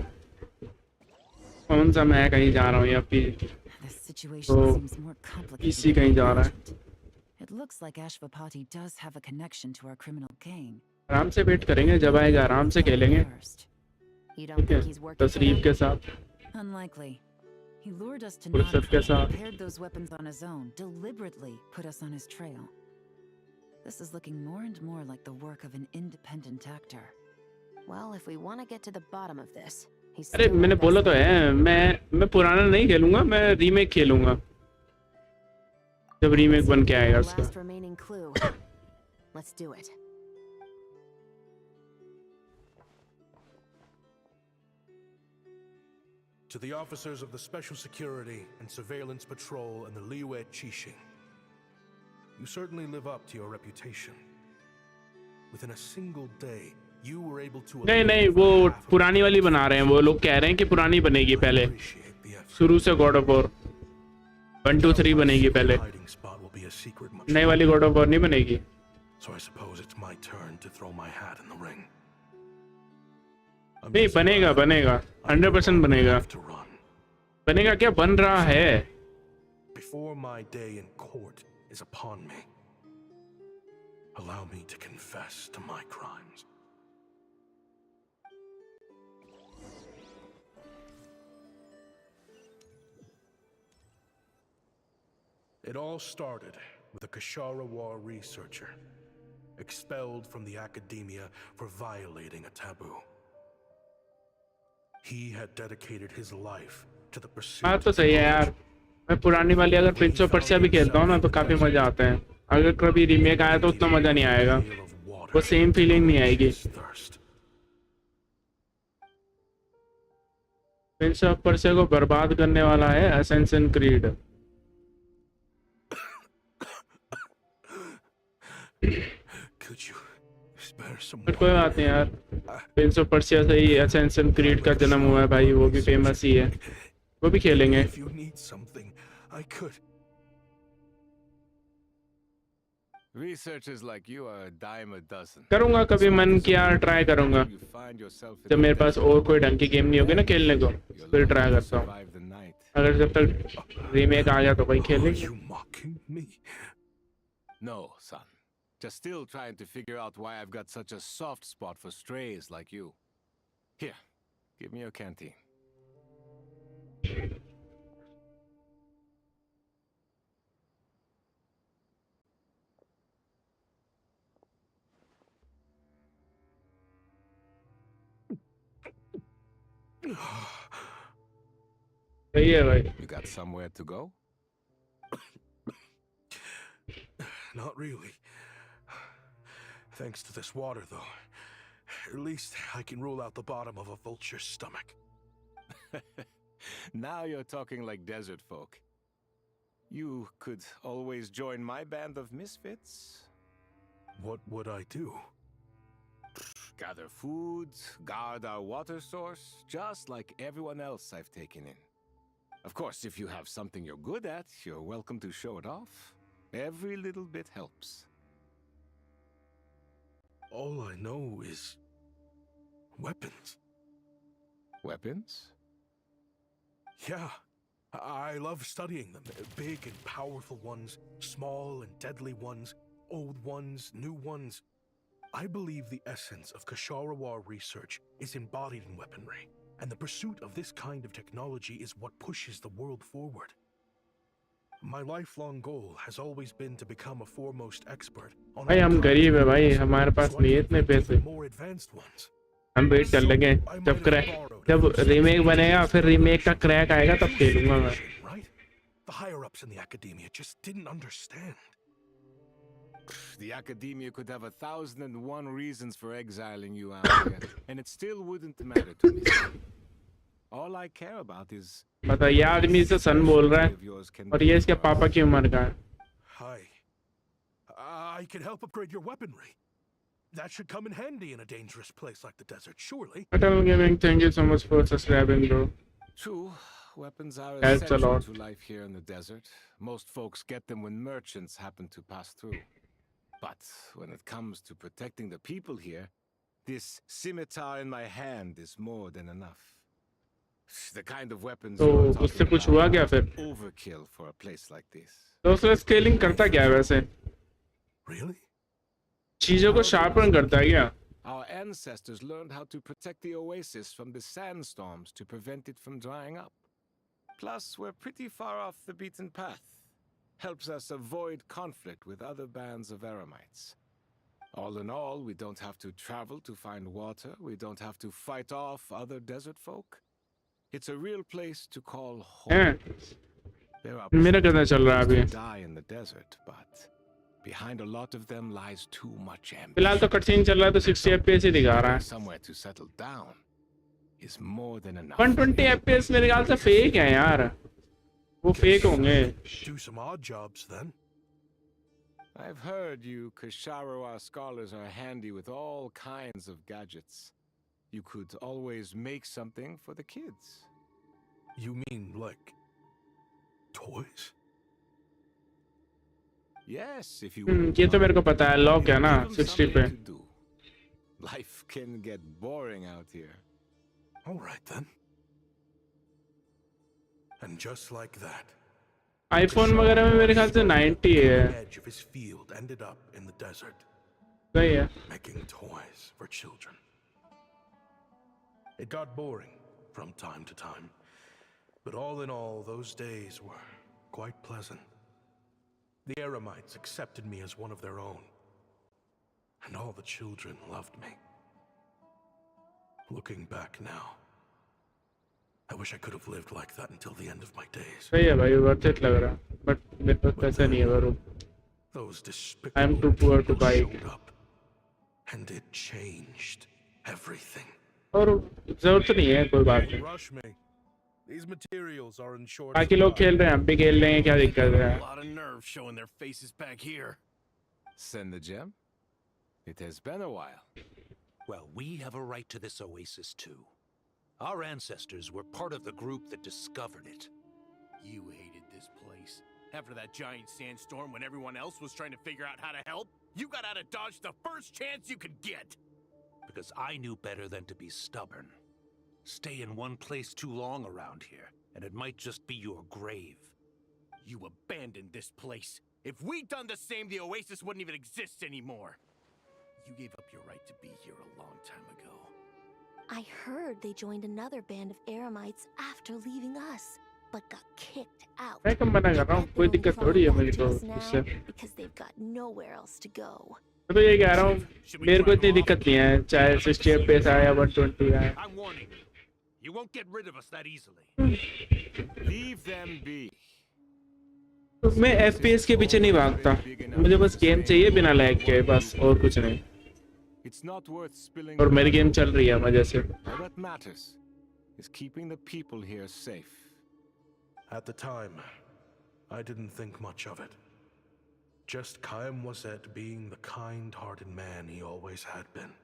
कौन सा मैं कहीं जा रहा हूँ या फिर इसी कहीं जा रहा है। It looks like Ashvapati does have a connection to our criminal gang. आराम से वेट करेंगे, जब आएगा आराम से खेलेंगे, ठीक है, तशरीफ के साथ। Unlikely. He lured us to फुर्सत के साथ। prepared those weapons on his own, deliberately put us on his trail. This is looking more and more like the work of an independent actor. Well, if we want to get to the bottom of this, he's अरे मैंने बोला तो है, मैं पुराना नहीं खेलूंगा, मैं रीमेक खेलूंगा जब रीमेक बन के आएगा उसका। last remaining clue. Let's do it. To the officers of the Special Security and Surveillance Patrol and the Liyue Qixing, you certainly live up to your reputation. Within a single day, you were able to... नहीं, वो पुरानी वाली बना रहे हैं, वो लोग कह रहे हैं कि पुरानी बनेगी पहले, शुरू से गॉड ऑफ वॉर 1 2 3 बनेगी पहले, नई वाली गॉड ऑफ वॉर नहीं बनेगी। So I suppose it's my turn to throw my hat in the ring. नहीं, बनेगा 100% बनेगा क्या, बन रहा है। Before my day in court is upon me, allow me to confess to my crimes. It all started with a Kashara War researcher, expelled from the academia for violating a taboo. He had dedicated his life to the pursuit. बात तो सही है यार, मैं पुरानी वाली अगर Prince of Persia भी खेलता हूँ ना तो काफी मजा आता है, अगर कभी रीमेक आया तो उतना मजा नहीं आएगा, वो सेम फीलिंग नहीं आएगी। प्रिंस ऑफ पर्सिया को बर्बाद करने वाला है असेंशन क्रीड। पर कोई बात नहीं यार, प्रिंस ऑफ पर्सिया से ही असेंशन क्रीड का जन्म हुआ है भाई, वो भी फेमस ही है, वो भी खेलेंगे। Researchers like you are a dime a dozen. करूंगा, कभी मन किया ट्राई करूंगा, जब मेरे पास और कोई ढंग की गेम नहीं होगी ना खेलने को, फिर ट्राई करता हूँ। अगर जब तक रीमेक आ गया तो भाई खेलेंगे। No, son. Just still trying to figure out why I've got such a soft spot for strays like you. Here, give me your canteen. सही है भाई. You got somewhere to go? Not really. Thanks to this water, though. At least I can rule out the bottom of a vulture's stomach. Now you're talking like desert folk. You could always join my band of misfits. What would I do? Gather food, guard our water source, just like everyone else I've taken in. Of course, if you have something you're good at, you're welcome to show it off. Every little bit helps. All I know is weapons. Weapons? Yeah, I love studying them. Big and powerful ones, small and deadly ones, old ones, new ones. I believe the essence of Kshatriya research is embodied in weaponry, and the pursuit of this kind of technology is what pushes the world forward. My lifelong goal has always been to become a foremost expert on भाई हम गरीब है भाई, हमारे पास नहीं है इतने पैसे. more advanced ones. हम वेट कर लेंगे जब रीमेक बनेगा, फिर रीमेक का क्रैक आएगा तब खेलूंगा मैं. Right? The higher ups in the academia just didn't understand. The academia could have 1,001 reasons for exiling you out here, and it still wouldn't matter to me. All I care about is. बता, ये आदमी से सन बोल रहा है और ये इसके पापा की उम्र का है. Hi. I can help upgrade your weaponry. That should come in handy in a dangerous place like the desert, surely. Metal Gaming, thank you so much for subscribing, bro. True, weapons are Helps a essential lot. to life here in the desert. Most folks get them when merchants happen to pass through. But when it comes to protecting the people here, this scimitar in my hand is more than enough. The kind of weapons तो you're उससे talking कुछ हुआ about क्या फिर? are overkill for a place like this. तो उसमें scaling करता क्या है वैसे? Really? चीजों को शार्पन करता है क्या? Our ancestors learned how to protect the oasis from the sandstorms to prevent it from drying up. Plus, we're pretty far off the beaten path. Helps us avoid conflict with other bands of Eremites. All in all, we don't have to travel to find water. We don't have to fight off other desert folk. It's a real place to call home. There are मेरा कितना चल रहा है people अभी? who die in the desert, but behind a lot of them lies too much ambition. फिलहाल तो cutscene चल रहा है तो 60 FPS ही दिखा रहा है. Somewhere to settle down is more than enough. 120 FPS मेरे ख्याल से फेक है यार. वो फेक होंगे. Do some odd jobs then. I've heard you Kshatriya scholars are handy with all kinds of gadgets. You could always make something for the kids. You mean like toys? Yes, if you ये तो मेरे को पता है. Lock है ना give 'em 60 पे. something to do. Life can get boring out here. All right then. And just like that, iPhone वगैरह में मेरे ख्याल से 90 the है. edge of his field ended up in the desert, सही है. making toys for children. It got boring from time to time, but all in all, those days were quite pleasant. The Eremites accepted me as one of their own, and all the children loved me. Looking back now, I wish I could have lived like that until the end of my days. सही है भाई, worth it लग रहा. But मेरे पास पैसा नहीं है बरो. Those I am despicable too poor to people buy it. showed up, and it changed everything. और जरूरत नहीं है, कोई बात नहीं. Rush me. These materials are in short बाकी लोग खेल रहे हैं, हम भी खेल रहे हैं, क्या दिक्कत है? A lot of nerve showing their faces back here. Send the gem? It has been a while. Well, we have a right to this oasis too. Our ancestors were part of the group that discovered it. You hated this place. After that giant sandstorm when everyone else was trying to figure out how to help, you got out of Dodge the first chance you could get. Because I knew better than to be stubborn. Stay in one place too long around here, and it might just be your grave. You abandoned this place. If we'd done the same, the oasis wouldn't even exist anymore. You gave up your right to be here a long time ago. I heard they joined another band of Eremites after leaving us, but got kicked out. मैं कम बना कर रहा हूँ, कोई दिक्कत थोड़ी है मुझे तो इससे. Because they've got nowhere else to go. मैं तो ये कह रहा हूँ, मेरे को इतनी दिक्कत नहीं है, चाहे 60 FPS आए या 120 आए. You won't get rid of us that easily. Leave them be. मैं FPS के पीछे नहीं भागता, मुझे बस गेम चाहिए बिना लैग के, बस और कुछ नहीं। It's not worth spilling. और मेरी गेम चल रही है मजे से। All that matters is keeping the people here safe. At the time, I didn't think much of it. Just Chaim Wazet being the kind-hearted man he always had been.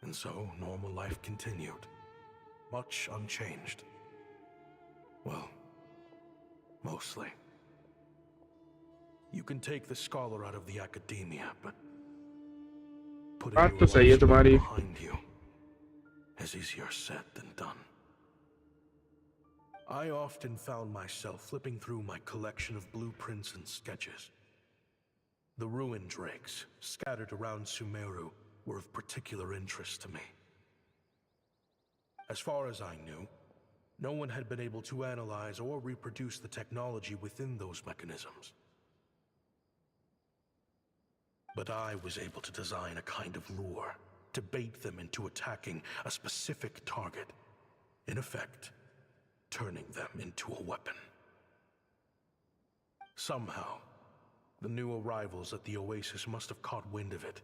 And so, normal life continued, much unchanged. Well, mostly. You can take the scholar out of the academia, but putting बात your तो सही है lifestyle तुम्हारी। behind you is easier said than done. I often found myself flipping through my collection of blueprints and sketches. The ruin drakes scattered around Sumeru were of particular interest to me. As far as I knew, no one had been able to analyze or reproduce the technology within those mechanisms. But I was able to design a kind of lure to bait them into attacking a specific target, in effect, turning them into a weapon. Somehow, the new arrivals at the Oasis must have caught wind of it,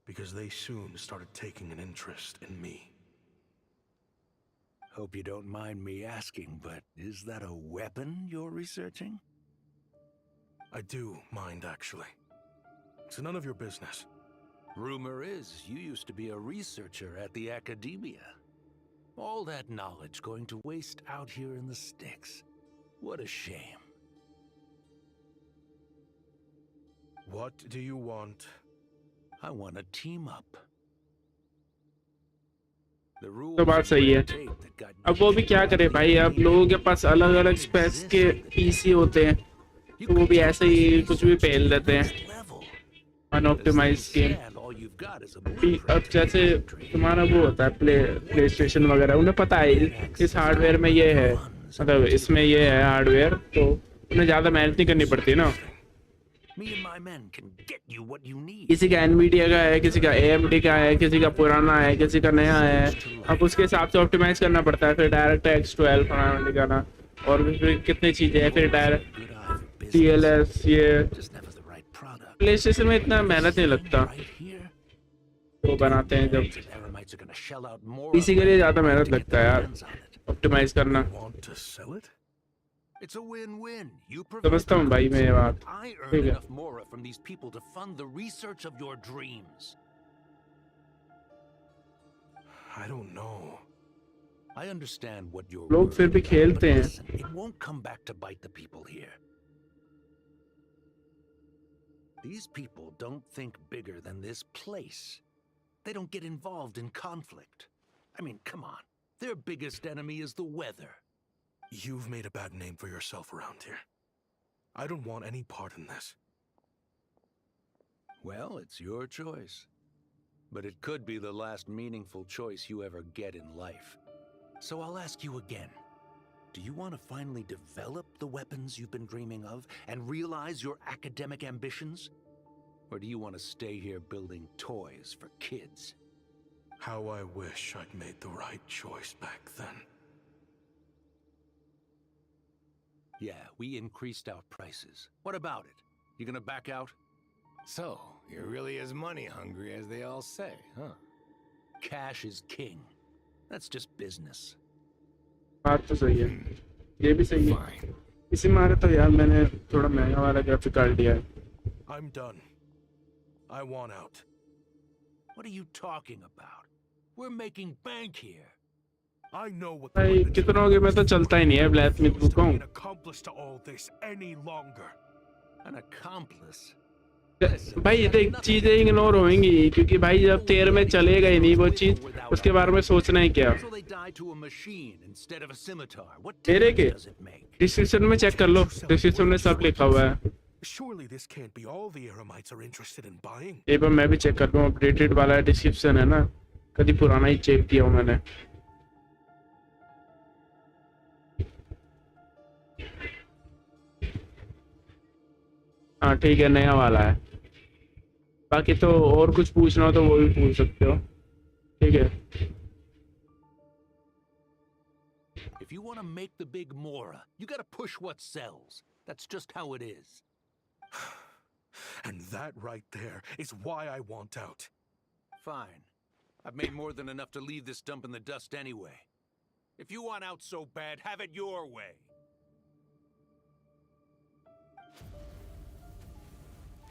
because they soon started taking an interest in me. Hope you don't mind me asking, but is that a weapon you're researching? I do mind, actually. It's none of your business. Rumor is you used to be a researcher at the academia. All that knowledge going to waste out here in the sticks. What a shame. What do you want? I want to team up. The rules तो बात सही है। अब वो भी क्या करे भाई, अब लोगों के पास अलग अलग स्पेक्स के पीसी होते हैं, तो वो भी ऐसे ही कुछ भी पेल देते हैं अनऑप्टिमाइज्ड गेम। अब जैसे तुम्हारा वो होता है प्ले स्टेशन वगैरह, उन्हें पता है इस हार्डवेयर में ये है, मतलब इसमें ये है हार्डवेयर, तो उन्हें ज़्यादा मेहनत नहीं करनी पड़ती ना। किसी का एनवीडिया का है, किसी का AMD का है, किसी का पुराना है, किसी का नया है, अब उसके हिसाब से ऑप्टिमाइज करना पड़ता है। फिर डायरेक्ट X12 लगाना और फिर कितनी चीज़ें हैं, फिर डायरेक्ट TLS, ये प्ले स्टेशन में इतना मेहनत नहीं लगता, वो बनाते हैं जब पीसी के लिए ज़्यादा मेहनत लगता है यार ऑप्टिमाइज करना। It's a win-win. You समझता हूँ भाई मैं ये बात, I earn ठीक है। enough more from these people to fund the research of your dreams. I don't know. I understand what you're लोग फिर भी खेलते हैं। listen, it won't come back to bite the people here. These people don't think bigger than this place. They don't get involved in conflict. I mean, come on. Their biggest enemy is the weather. You've made a bad name for yourself around here. I don't want any part in this. Well, it's your choice. But it could be the last meaningful choice you ever get in life. So I'll ask you again. Do you want to finally develop the weapons you've been dreaming of and realize your academic ambitions? Or do you want to stay here building toys for kids? How I wish I'd made the right choice back then. Yeah, we increased our prices. What about it? You gonna back out? So, you're really as money hungry as they all say, huh? Cash is king. That's just business. बात तो सही है, ये भी सही है। इसी मारे तो यार मैंने थोड़ा महंगा वाला ग्राफिक कार्ड लिया है। I'm done. I want out. What are you talking about? We're making bank here. I know what भाई कितनों के में तो चलता ही नहीं है ब्लैक में बुक हूँ। accomplice to all this any longer. An accomplice? भाई देख चीजें इग्नोर होंगी क्योंकि भाई जब तेरे में चलेगा ही नहीं वो चीज, उसके बारे में सोचना ही क्या। So they die to a machine instead of a scimitar. What तेरे के difference does it make? Description में चेक कर लो, डिस्क्रिप्शन में सब लिखा हुआ है। Surely this can't be all the Eremites are interested in buying. एक बार मैं भी चेक कर लूँ, अपडेटेड वाला डिस्क्रिप्शन है ना, कभी पुराना ही चेक किया हूँ मैंने। हाँ ठीक है, नया वाला है। बाकी तो और कुछ पूछना हो तो वो भी पूछ सकते हो, ठीक है। make the big Mora, you gotta push what sells. That's just how it is. And that right there is why I want out. Fine. I've made more than enough to leave this dump in the dust anyway. If you want out so bad, have it your way.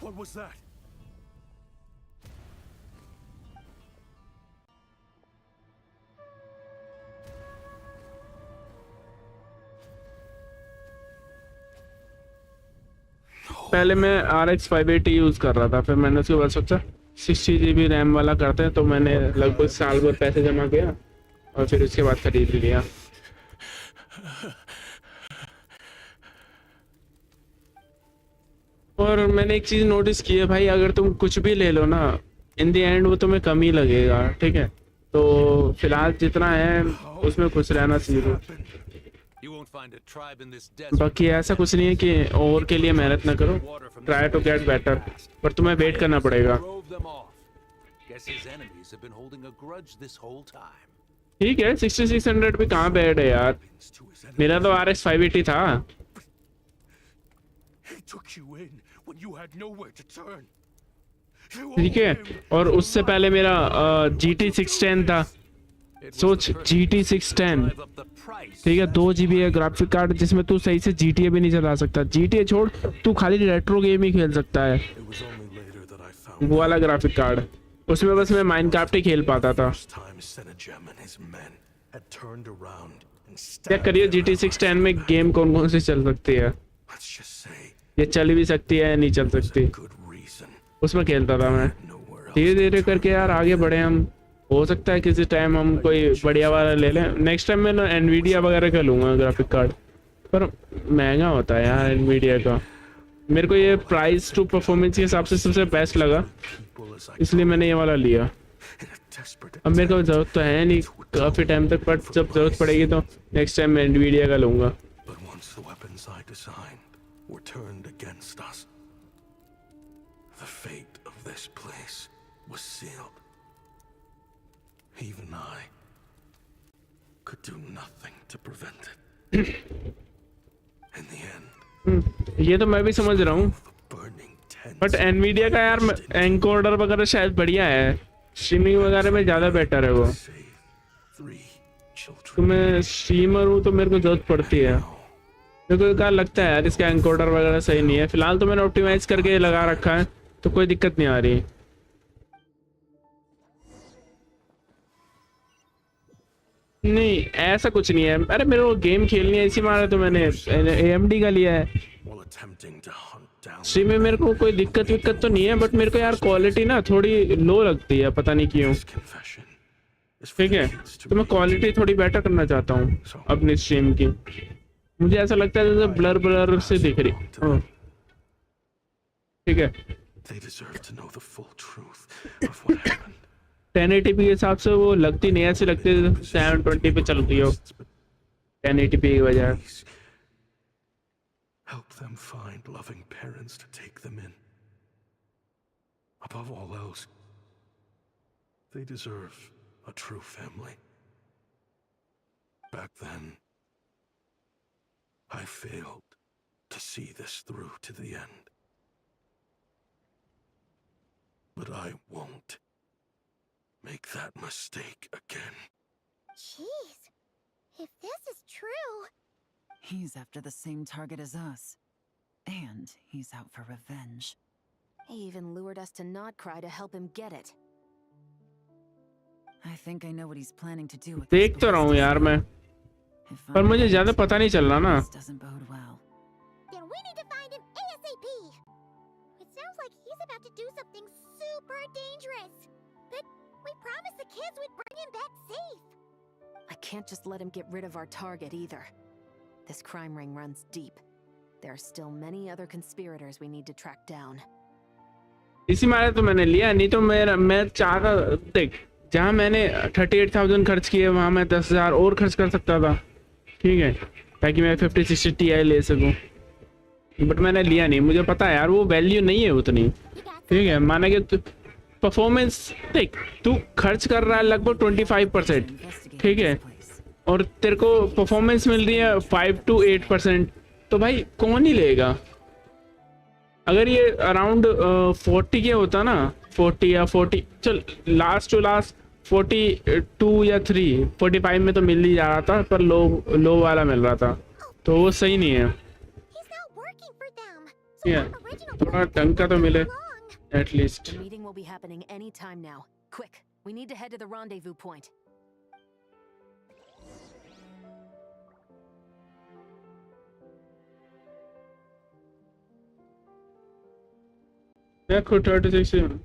What was that? पहले मैं RX 580 use कर रहा था, फिर मैंने उसके बाद सोचा 60 GB रैम वाला करते हैं, तो मैंने लगभग साल भर पैसे जमा किया और फिर उसके बाद खरीद लिया। और मैंने एक चीज़ नोटिस की है भाई, अगर तुम कुछ भी ले लो ना, इन द एंड वो तुम्हें कम ही लगेगा, ठीक है? तो फिलहाल जितना है उसमें खुश रहना चाहिए। बाकी ऐसा कुछ नहीं है कि और के लिए मेहनत ना करो, ट्राई टू गेट बेटर, पर तुम्हें वेट करना पड़ेगा। ठीक है, 6600 भी कहाँ बैड है यार, मेरा तो RX 580 था। ठीक है, और उससे पहले मेरा GT 610 था। सोच, GT 610, ठीक है, 2 GB है ग्राफिक कार्ड, जिसमें तू सही से GTA भी नहीं चला सकता। GTA छोड़, तू खाली रेट्रो गेम ही खेल सकता है। वो वाला ग्राफिक कार्ड, उसमें बस मैं माइनक्राफ्ट ही खेल पाता था। चेक करिए GT 610 में गेम कौन कौन सी चल सकती है, ये चल भी सकती है या नहीं चल सकती, उसमें खेलता था मैं। धीरे धीरे करके यार आगे बढ़े हम, हो सकता है किसी टाइम हम कोई बढ़िया वाला ले लें। नेक्स्ट टाइम मैं ना NVIDIA वगैरह का लूँगा ग्राफिक कार्ड, पर महंगा होता है यार NVIDIA का। मेरे को ये प्राइस टू परफॉर्मेंस के हिसाब से सबसे बेस्ट लगा, इसलिए मैंने ये वाला लिया। अब मेरे को ज़रूरत तो है नहीं काफ़ी टाइम तक, बट जब ज़रूरत पड़ेगी तो नेक्स्ट टाइम मैं NVIDIA का लूँगा। Even I could do nothing to prevent it. In the end, ये तो मैं भी समझ रहा हूँ, बट NVIDIA का यार एनकोडर वगैरह शायद बढ़िया है, स्ट्रीमिंग वगैरह में ज़्यादा बेटर है वो। तो मैं स्ट्रीमर हूँ तो मेरे को जरूरत पड़ती है। मेरे को क्या लगता है यार, इसका एनकोडर वगैरह सही नहीं है। फिलहाल तो मैंने ऑप्टिमाइज करके लगा रखा है, तो कोई दिक्कत नहीं आ रही। नहीं, ऐसा कुछ नहीं है। अरे मेरे को गेम खेलनी है, इसी मारे तो मैंने AMD का लिया है। स्ट्रीम में मेरे को कोई दिक्कत विक्कत तो नहीं है, बट मेरे को यार क्वालिटी ना थोड़ी लो लगती है, पता नहीं क्यों। ठीक है, तो मैं क्वालिटी थोड़ी बेटर करना चाहता हूँ अपनी स्ट्रीम की। मुझे ऐसा लगता है जैसे ब्लर ब्लर से दिख रही। ठीक है, 1080p के हिसाब से वो लगती नहीं, ऐसी लगती है 720 पे चल रही हो 1080p की बजाय। help them find loving parents to take them in. Above all else, they deserve a true family. Back then, I failed to see this through to the end. But I won't make that mistake again. Jeez, if this is true... He's after the same target as us. And he's out for revenge. He even lured us to Nodcry to help him get it. I think I know what he's planning to do with देख तो रहा हूँ यार मैं, पर मुझे ज़्यादा पता नहीं चल रहा ना। Doesn't bode well. Then we need to find him ASAP. It sounds like he's about to do something super dangerous. But we promised the kids we'd bring him back safe. I can't just let him get rid of our target either. This crime ring runs deep. There are still many other conspirators we need to track down. इसी मारे तो मैंने लिया, नहीं तो मैं चाहता, देख जहाँ मैंने 38,000 खर्च किए वहाँ मैं 10,000 और खर्च कर सकता था, ठीक है, ताकि मैं 5060 Ti ले सकूँ। बट मैंने लिया नहीं, मुझे पता है यार वो वैल्यू नहीं है उतनी। ठीक है, माना कि परफॉर्मेंस देख, तू खर्च कर रहा है लगभग 25%, ठीक है, और तेरे को परफॉर्मेंस मिल रही है 5 to 8%, तो भाई कौन ही लेगा? अगर ये अराउंड 40 के होता ना, 40 या 40, चल लास्ट टू लास्ट 42 या 45 में तो मिल ही जा रहा था, पर लो वाला मिल रहा था, तो वो सही नहीं है। थोड़ा ढंग का तो मिले at least. The meeting will be happening any time now. Quick, we need to head to the rendezvous point. मैं खुद 36 से हूँ।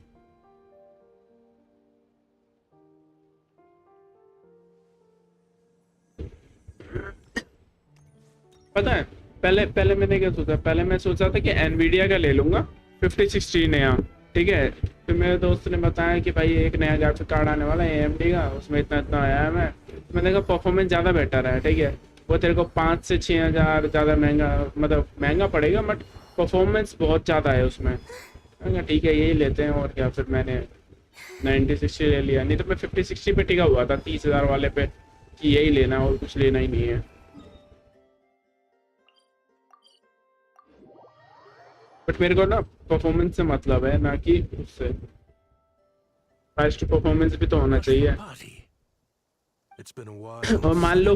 पता है पहले मैंने क्या सोचा, पहले मैं सोचा था कि एनवीडिया का ले लूंगा 5060 नया, ठीक है। फिर मेरे दोस्त ने बताया कि भाई एक नया ग्राफिक कार्ड आने वाला है AMD का, उसमें इतना आया है। मैंने कहा परफॉर्मेंस ज़्यादा बेटर है, ठीक है। वो तेरे को 5 से 6 हज़ार ज़्यादा महंगा, मतलब महंगा पड़ेगा, बट परफॉर्मेंस बहुत ज़्यादा है उसमें। मैंने कहा ठीक है यही लेते हैं, और क्या। फिर मैंने 9060 ले लिया, नहीं तो मैं 5060 पे टिका हुआ था 30,000 वाले पे कि यही लेना और कुछ लेना ही नहीं है। बट मेरे को ना परफॉर्मेंस से मतलब है, ना कि उससे। फास्ट परफॉर्मेंस भी तो होना चाहिए। और मान लो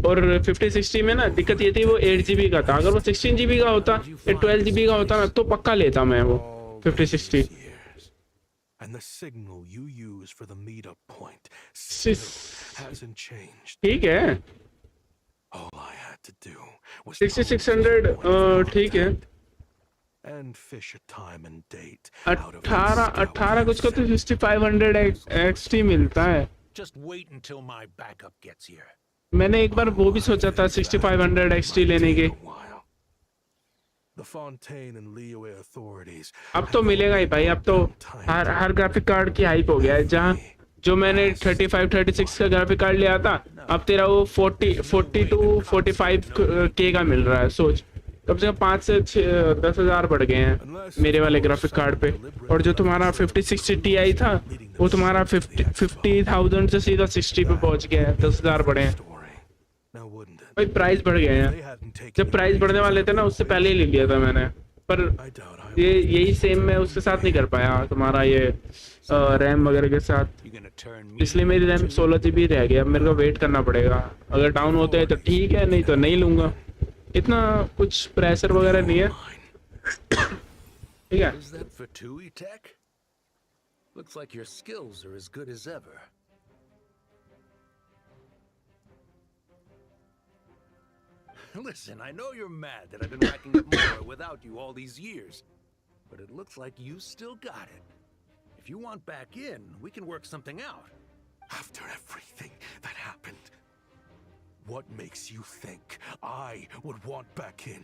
और 5060 में ना दिक्कत ये थी, वो 8 GB का था। अगर वो 16 GB का होता या 12 GB का होता ना, तो पक्का लेता मैं वो 5060। And the signal you use for the meetup point hasn't changed. ठीक है, All I had to do was 6600 ठीक है। and fish a time and date 18 कुछ का तो 6500 XT मिलता है। Just wait until my backup gets here. मैंने एक बार वो भी सोचा था 6500 XT लेने के। The Fontaine and Liyue authorities. अब तो मिलेगा ही भाई, अब तो हर ग्राफिक कार्ड की हाइप हो गया है। जहाँ जो मैंने 35-36 का ग्राफिक कार्ड लिया था, अब तेरा वो 40 to 45 के का मिल रहा है। सोच, कम से कम 5 से 10 हज़ार बढ़ गए हैं मेरे वाले ग्राफिक कार्ड पे। और जो तुम्हारा 5060 Ti था, वो तुम्हारा 50,000 से सीधा 60 पे पहुंच गया है। 10,000 बढ़े हैं भाई, प्राइस बढ़ गए हैं। जब प्राइस बढ़ने वाले थे ना, उससे पहले ही ले लिया था मैंने। पर ये यही सेम मैं उसके साथ नहीं कर पाया, तुम्हारा ये रैम वगैरह के साथ। इसलिए मेरी रैम 16 GB रह गया। मेरे को वेट करना पड़ेगा। अगर डाउन होते हैं तो ठीक है, नहीं तो नहीं लूंगा। इतना कुछ प्रेशर वगैरह नहीं है। ठीक है। Is that for Tui Tech? Looks like your skills are as good as ever. Listen, I know you're mad that I've been racking up more without you all these years, but it looks like you still got it. If you want back in, we can work something out. After everything that happened, what makes you think I would want back in?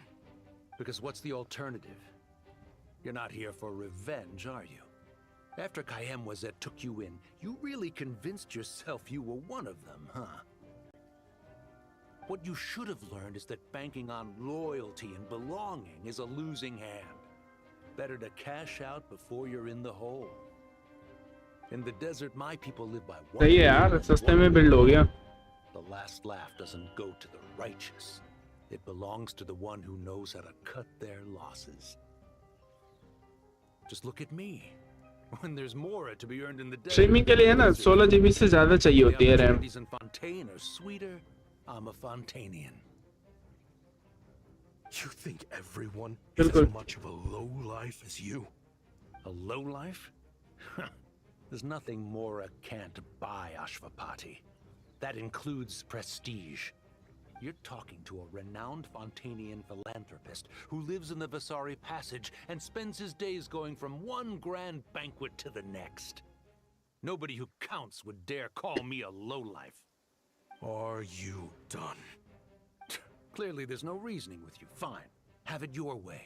Because what's the alternative? You're not here for revenge, are you? After Kayemwazet took you in, you really convinced yourself you were one of them, huh? What you should have learned is that banking on loyalty and belonging is a losing hand. Better to cash out before you're in the hole. In the desert, my people live by one. सही है यार, सस्ते में build हो गया। The last laugh doesn't go to the righteous. It belongs to the one who knows how to cut their losses. Just look at me. When there's more to be earned in the desert. Streaming के लिए ना 16 GB से ज्यादा चाहिए होती है RAM. The Fontaine are sweeter. I'm a Fontanian. You think everyone is as much of a lowlife as you? A lowlife? There's nothing Mora can't buy, Ashvapati. That includes prestige. You're talking to a renowned Fontanian philanthropist who lives in the Vasari Passage and spends his days going from one grand banquet to the next. Nobody who counts would dare call me a lowlife. Are you done? Clearly there's no reasoning with you. Fine. Have it your way.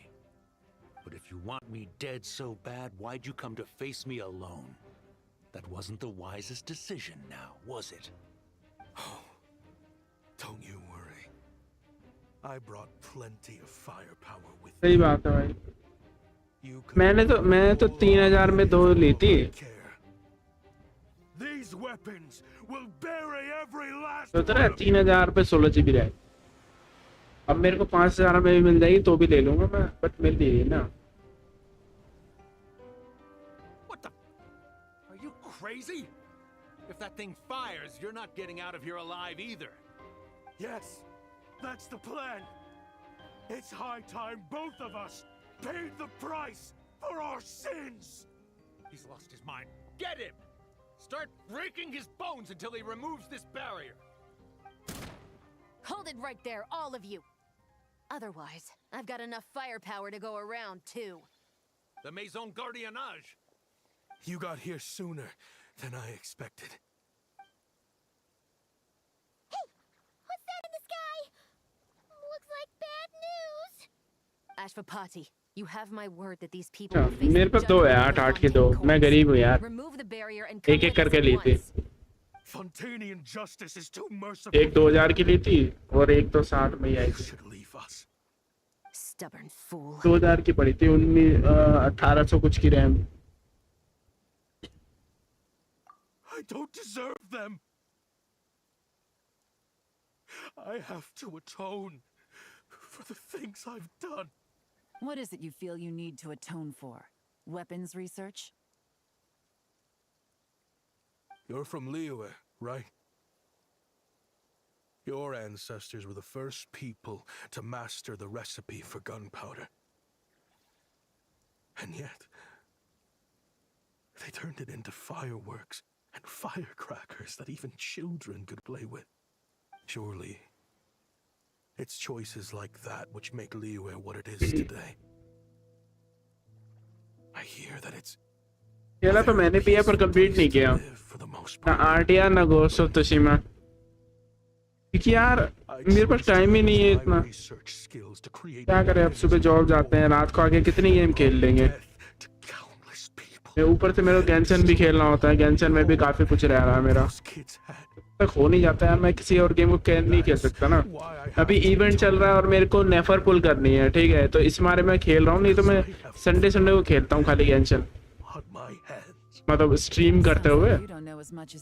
But if you want me dead so bad, why'd you come to face me alone? That wasn't the wisest decision now, was it? Oh, don't you worry. I brought plenty of firepower with me. सही बात है भाई। मैंने तो 3000 में 2 ली थी। These These weapons will bury every last तो तेरा 3000 पे 16 GB रहे। अब मेरे को 5000 में भी मिल जाएगी तो भी ले लूंगा मैं, बट मिल नहीं रही ना। What the? Are you crazy? If that thing fires, you're not getting out of here alive either. Yes, that's the plan. It's high time both of us paid the price for our sins. He's lost his mind. Get him! Start breaking his bones until he removes this barrier. Hold it right there, all of you. Otherwise, I've got enough firepower to go around, too. The Maison Gardiennage. You got here sooner than I expected. Hey! What's that in the sky? Looks like bad news. Ashvapati, you have my word that these people will face मेरे पास दो है, 8-8 की दो। मैं गरीब हूँ यार। Remove the barrier and come एक-एक with us करके at ली थी। once. Fontanian justice is too merciful. एक 2000 की ली थी और एक तो 60 में ही आई थी। Stubborn fool. 2000 की पड़ी थी, 1800 कुछ की RAM. I don't deserve them. I have to atone for the things I've done. What is it you feel you need to atone for? Weapons research? You're from Liyue, right? Your ancestors were the first people to master the recipe for gunpowder. And yet, they turned it into fireworks and firecrackers that even children could play with. Surely, it's choices like that which make Liyue what it is today. I hear that it's खेला तो मैंने पिया पर complete नहीं किया ना आर्टिया ना ghost of Tsushima क्योंकि यार मेरे पास टाइम ही नहीं है इतना क्या करें अब सुबह जॉब जाते हैं रात को आके कितनी गेम खेल लेंगे ऊपर से मेरे को गेंशन भी खेलना होता है गेंशन में भी काफी कुछ रह रहा है मेरा तक हो नहीं जाता यार मैं किसी और गेम को नहीं खेल सकता ना अभी इवेंट चल रहा है और मेरे को नेफर पुल करनी है ठीक है तो इस मारे में खेल रहा हूँ नहीं तो मैं संडे को खेलता हूँ खाली गेंशन मतलब स्ट्रीम करते हुए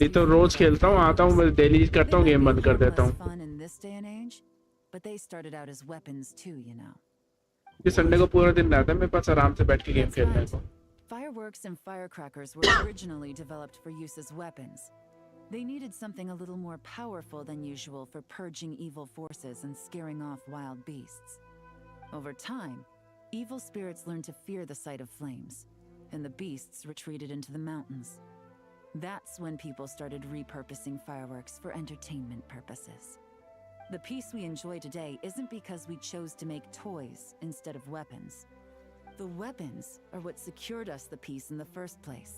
ये तो रोज खेलता हूँ आता हूँ डेली करता हूँ गेम बंद कर देता हूँ ये संडे को पूरा दिन रहता है मेरे पास आराम से बैठ के गेम खेलने को Fireworks and firecrackers were originally developed for use as weapons. They needed something a little more powerful than usual for purging evil forces and scaring off wild beasts. Over time, evil spirits learned to fear the sight of flames, and the beasts retreated into the mountains. That's when people started repurposing fireworks for entertainment purposes. The peace we enjoy today isn't because we chose to make toys instead of weapons. The weapons are what secured us the peace in the first place.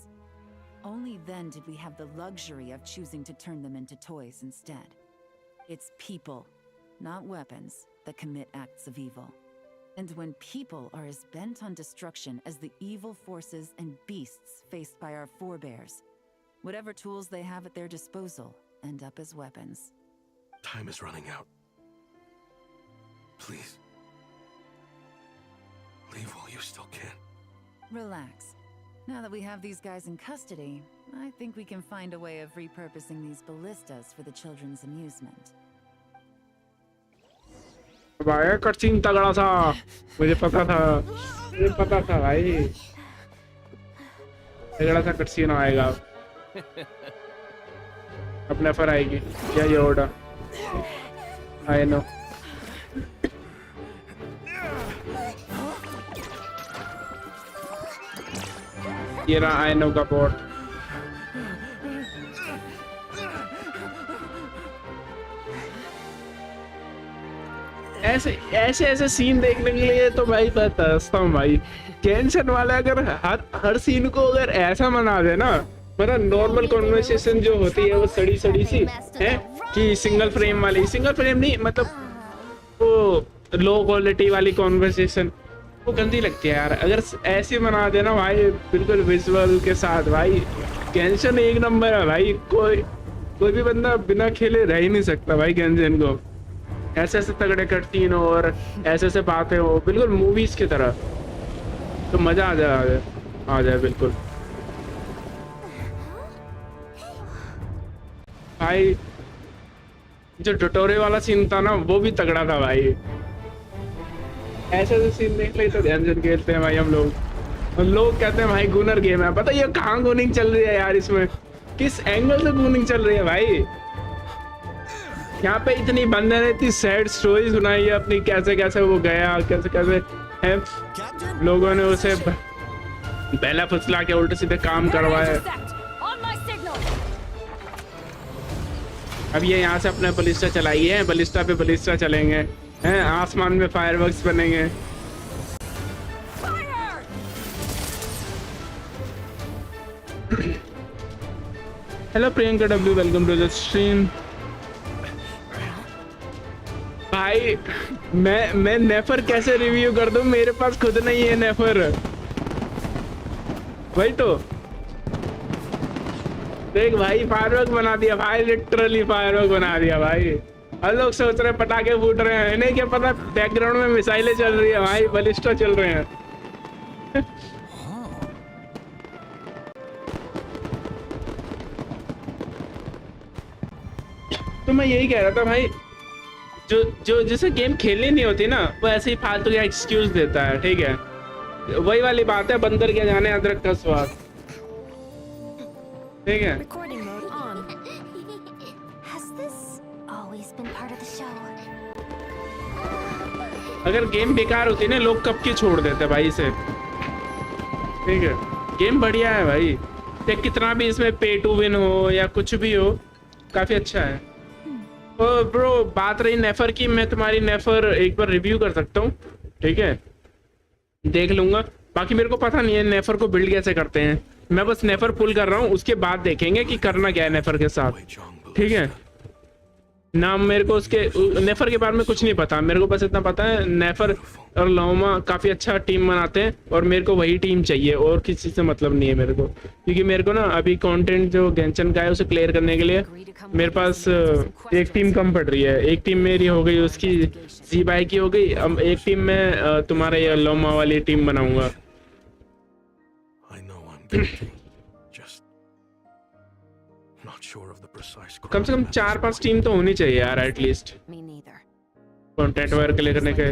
Only then did we have the luxury of choosing to turn them into toys instead. It's people, not weapons, that commit acts of evil. And when people are as bent on destruction as the evil forces and beasts faced by our forebears, whatever tools they have at their disposal end up as weapons. Time is running out. Please. Leave while you still can. Relax. Now that we have these guys in custody, I think we can find a way of repurposing these ballistas for the children's amusement. भाई cutscene तगड़ा था मुझे पता था भाई तगड़ा सा cutscene आएगा अपने फर आएगी क्या ये ऑर्डर आई नो ये रहा आई नो का पोर्ट ऐसे सीन देखने के लिए तो भाई मैं तरसता हूँ भाई गेंशन वाले अगर हर सीन को अगर ऐसा मना दे ना मतलब नॉर्मल कॉन्वर्सेशन जो होती है वो सड़ी सी है कि सिंगल फ्रेम नहीं मतलब वो लो क्वालिटी वाली कॉन्वर्सेशन वो गंदी लगती है यार अगर ऐसे मना देना भाई बिल्कुल विजुअल के साथ भाई गेंशन एक नंबर है भाई कोई भी बंदा बिना खेले रह ही नहीं सकता भाई गेंशन को ऐसे तगड़े कटतीन और ऐसे बातें हो बिल्कुल मूवीज की तरह तो मजा आ जाए बिल्कुल भाई जो डटोरे वाला सीन था ना वो भी तगड़ा था भाई। ऐसे ऐसे सीन देख ले तो ध्यान खेलते हैं भाई हम लोग। और लोग कहते हैं भाई गूनर गेम है, पता ये कहाँ गूनिंग चल रही है यार, इसमें किस एंगल से गूनिंग चल रही है भाई। यहाँ पे इतनी बंदे ने इतनी सैड स्टोरी सुनाई है अपनी, कैसे कैसे वो गया, कैसे कैसे है लोगों ने उसे पहला फुसला के उल्टे सीधे काम करवाए। अब ये यहाँ से अपने बलिस्टा चलाइए, बलिस्टा पे बलिस्टा चलेंगे हैं, आसमान में फायरवर्क्स बनेंगे। Hello Priyanka W, welcome to the stream. भाई मैं नेफर कैसे रिव्यू कर दूं, मेरे पास खुद नहीं है नेफर। वही तो देख भाई, फायरवर्क बना दिया भाई, लिटरली फायरवर्क बना दिया भाई। और लोग सोच रहे पटाखे फूट रहे हैं, इन्हें क्या पता बैकग्राउंड में मिसाइलें चल रही है भाई, बलिस्टा चल रहे हैं। तो मैं यही कह रहा था भाई, जो जिसे गेम खेलनी नहीं होती ना वो ऐसे ही फालतू का एक्सक्यूज देता है, ठीक है। वही वाली बात है, बंदर क्या जाने अदरक का स्वाद, ठीक है। अगर गेम बेकार होती ना लोग कब की छोड़ देते भाई इसे, ठीक है। गेम बढ़िया है भाई, चाहे कितना भी इसमें पे टू विन हो या कुछ भी हो, काफी अच्छा है। और ब्रो बात रही नेफर की, मैं तुम्हारी नेफर एक बार रिव्यू कर सकता हूँ, ठीक है, देख लूंगा। बाकी मेरे को पता नहीं है नेफर को बिल्ड कैसे करते हैं, मैं बस नेफर पुल कर रहा हूँ, उसके बाद देखेंगे कि करना क्या है नेफर के साथ, ठीक है। नाम मेरे को उसके नेफर के बारे में कुछ नहीं पता, मेरे को बस इतना पता है नेफर और लोमा काफी अच्छा टीम बनाते हैं और मेरे को वही टीम चाहिए और किसी से मतलब नहीं है मेरे को, क्योंकि मेरे को ना अभी कंटेंट जो गेंशन का है उसे क्लियर करने के लिए मेरे पास एक टीम कम पड़ रही है। एक टीम मेरी हो गई, उसकी जी बाई की हो गई, अब एक टीम में तुम्हारे ये लोमा वाली टीम बनाऊंगा। कम से कम 4-5 टीम तो होनी चाहिए यार एटलीस्ट, कंटेंट वर्क के लिए करने के।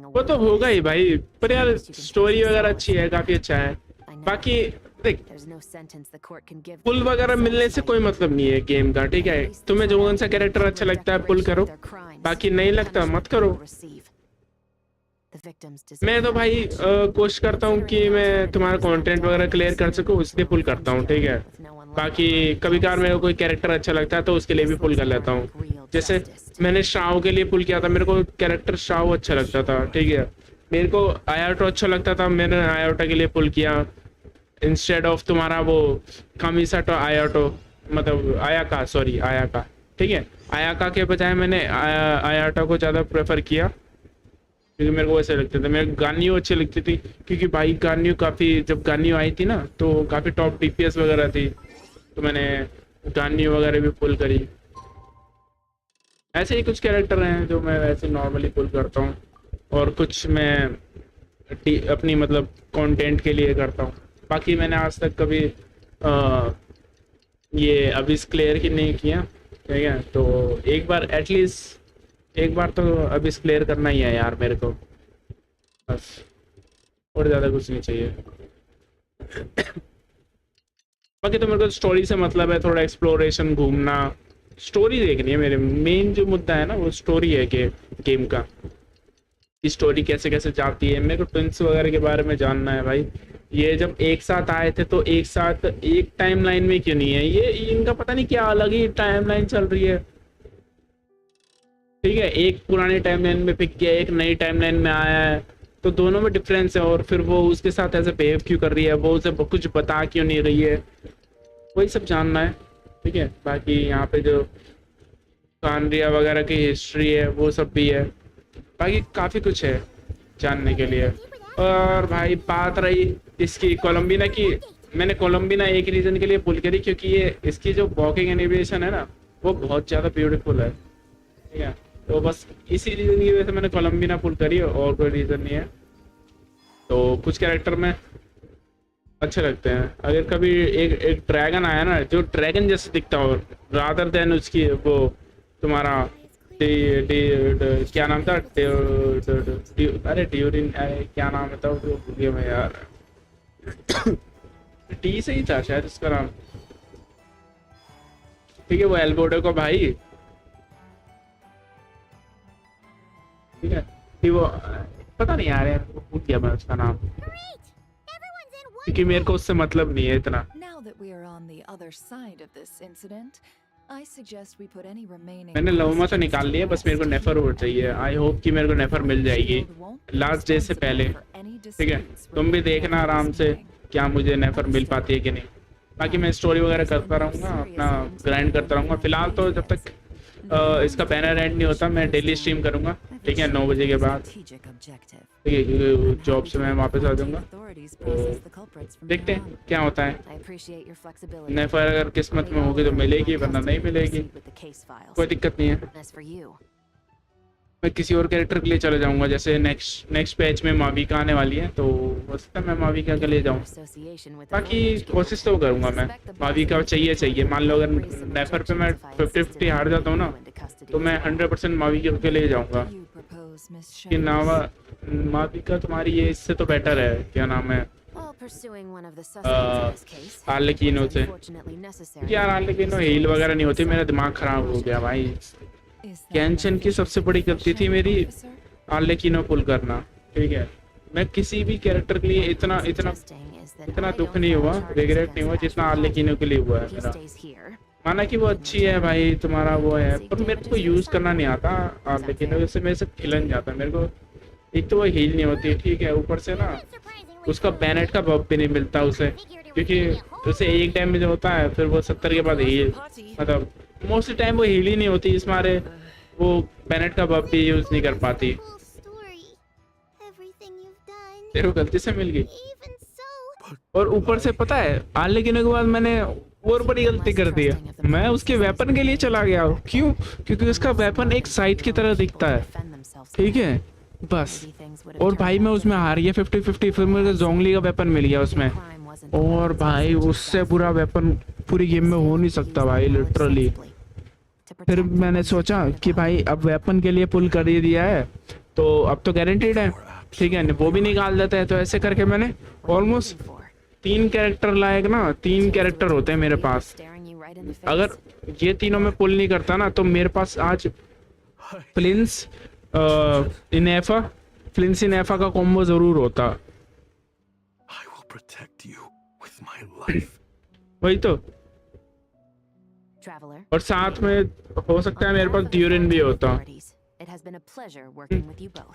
वो तो होगा ही भाई, पर यार स्टोरी वगैरह अच्छी है, काफी अच्छा है। बाकी देख पुल वगैरह मिलने से कोई मतलब नहीं है गेम का, ठीक है। तुम्हें जो कौन सा कैरेक्टर अच्छा लगता है पुल करो, बाकी नहीं लगता मत करो। मैं तो भाई कोशिश करता हूँ कि मैं तुम्हारा कंटेंट वगैरह क्लियर कर सकूँ, इसलिए पुल करता हूँ, ठीक है। बाकी कभी कभार मेरे को कोई कैरेक्टर अच्छा लगता है तो उसके लिए भी पुल कर लेता हूँ। जैसे मैंने शाओ के लिए पुल किया था, मेरे को कैरेक्टर शाओ अच्छा लगता था, ठीक है। मेरे को आयाटो अच्छा लगता था, मैंने आयाटो के लिए पुल किया इंस्टेड ऑफ तुम्हारा वो कामिसाटो आयाटो, मतलब आयाका, सॉरी आयाका, ठीक है। आयाका के बजाय मैंने आयाटो को ज़्यादा प्रेफर किया क्योंकि मेरे को वैसे लगते थे। मेरे गानियो अच्छी लगती थी क्योंकि भाई गानियो काफ़ी, जब गानियो आई थी ना तो काफ़ी टॉप DPS वगैरह थी, तो मैंने गानियो वगैरह भी पुल करी। ऐसे ही कुछ कैरेक्टर हैं जो मैं वैसे नॉर्मली पुल करता हूँ और कुछ मैं अपनी मतलब कंटेंट के लिए करता हूँ। बाकी मैंने आज तक कभी ये अभी क्लियर की नहीं किया, ठीक है। तो एक बार एटलीस्ट एक बार तो अभी क्लियर करना ही है यार मेरे को, बस, और ज़्यादा कुछ नहीं चाहिए। बाकी तो मेरे को स्टोरी से मतलब है, थोड़ा एक्सप्लोरेशन, घूमना, स्टोरी देखनी है। मेरे मेन जो मुद्दा है ना वो स्टोरी है कि गेम का, स्टोरी कैसे कैसे जाती है। मेरे को ट्विंस वगैरह के बारे में जानना है भाई। ये जब एक साथ आए थे तो एक साथ एक टाइमलाइन में क्यों नहीं है, ये इनका पता नहीं क्या अलग ही टाइमलाइन चल रही है, ठीक है। एक पुरानी टाइमलाइन में पिक किया, एक नई टाइमलाइन में आया है, तो दोनों में डिफरेंस है। और फिर वो उसके साथ ऐसे बिहेव क्यों कर रही है, वो उसे कुछ बता क्यों नहीं रही है, वही सब जानना है, ठीक है। बाकी यहाँ पे जो कानरिया वगैरह की हिस्ट्री है वो सब भी है, बाकी काफ़ी कुछ है जानने के लिए। और भाई बात रही इसकी कोलम्बिना की, मैंने कोलम्बिना एक रीज़न के लिए पुल करी क्योंकि ये इसकी जो वॉकिंग एनिमेशन है ना वो बहुत ज़्यादा ब्यूटीफुल है, ठीक है। तो बस इसी रीज़न की वजह से मैंने कोलम्बिना पुल करी और कोई रीज़न नहीं है। तो कुछ कैरेक्टर में अच्छे लगते हैं। अगर कभी एक ड्रैगन आया ना जो ड्रैगन जैसे दिखता हो, रादर देन उसकी वो तुम्हारा क्या नाम था, अरे ड्यूरिन, अरे क्या नाम था वो, भूल गया मैं यार। टी से ही था शायद उसका नाम। ठीक है, वो एल्बोडो को भाई, ठीक है, कि वो पता नहीं यार, भूल गया मैं उसका नाम, क्योंकि मेरे को उससे मतलब नहीं है इतना। Now that we are on the other side of this incident, I suggest we put any remaining मैंने लवमा तो निकाल लिया, बस मेरे को नेफर और चाहिए। आई होप कि मेरे को नेफर मिल जाएगी लास्ट डे से पहले। ठीक है, तुम भी देखना आराम से क्या मुझे नेफर मिल पाती है कि नहीं। बाकी मैं स्टोरी वगैरह करता रहूँगा, अपना ग्राइंड करता रहूँगा। फिलहाल तो जब तक इसका बैनर एंड नहीं होता मैं डेली स्ट्रीम करूँगा, ठीक है, 9 बजे के बाद। ठीक है, क्योंकि जॉब से मैं वापस आ जाऊँगा, तो देखते हैं क्या होता है। नेफर अगर किस्मत में होगी तो मिलेगी, वरना नहीं मिलेगी, कोई दिक्कत नहीं है। मैं किसी और कैरेक्टर के लिए चले जाऊंगा, जैसे नेक्स्ट पैच में माविका आने वाली है, तो हो सकता है मैं माविका के लिए जाऊं। बाकी कोशिश तो करूंगा मैं, माविका चाहिए। मान लो अगर नेफर पे मैं 50-50 हार जाता हूं ना, तो मैं 100% माविका के लिए जाऊंगा। कि माविका तुम्हारी ये इससे तो बेटर है, क्या नाम है, आर्लेकिनो से। यार आर्लेकिनो हील वगैरह नहीं होती, मेरा दिमाग खराब हो गया भाई। गेंशिन की सबसे बड़ी गलती थी मेरी आर्लेकिनो पुल करना। ठीक है, मैं किसी भी कैरेक्टर के लिए इतना दुख नहीं हुआ, रिग्रेट नहीं हुआ जितना आर्लेकिनो के लिए हुआ है मेरा। माना कि वो अच्छी है भाई, तुम्हारा वो है, पर मेरे को यूज करना नहीं आता आर्लेकिनो, जैसे मेरे से खिलन जाता है मेरे को। एक तो वो हील नहीं होती, ठीक है, ऊपर से ना उसका बैनेट का बफ भी नहीं मिलता उसे, क्योंकि उसे 1 डैमेज होता है, फिर वो 70 के बाद हील, मतलब मोस्ट टाइम वो हील ही नहीं होती, इस मारे वो बैनेट का बफ भी यूज नहीं कर पाती। तेरे को गलती से मिल गई, और ऊपर से पता है आर्लेकिनो के बाद मैंने और बड़ी गलती कर दी है, मैं उसके वेपन के लिए चला गया। क्यों? क्योंकि उसका वेपन एक साइड की तरह दिखता है, ठीक है, बस। और भाई मैं उसमें हार गया 50-50, फिर मुझे जोंगली का वेपन मिल गया उसमें, और भाई उससे बुरा वेपन पूरी गेम में हो नहीं सकता भाई, लिटरली। फिर मैंने सोचा कि भाई अब वेपन के लिए पुल कर ही दिया है, तो अब तो गारंटीड है, ठीक है, वो भी निकाल देता है। तो ऐसे करके मैंने ऑलमोस्ट 3 कैरेक्टर लायक ना, 3 कैरेक्टर होते हैं मेरे पास। अगर ये तीनों में पुल नहीं करता ना, तो मेरे पास आज फ्लिंस इनेफा का कॉम्बो जरूर होता। वही तो, और साथ में हो सकता है मेरे पास ड्यूरिन भी होता।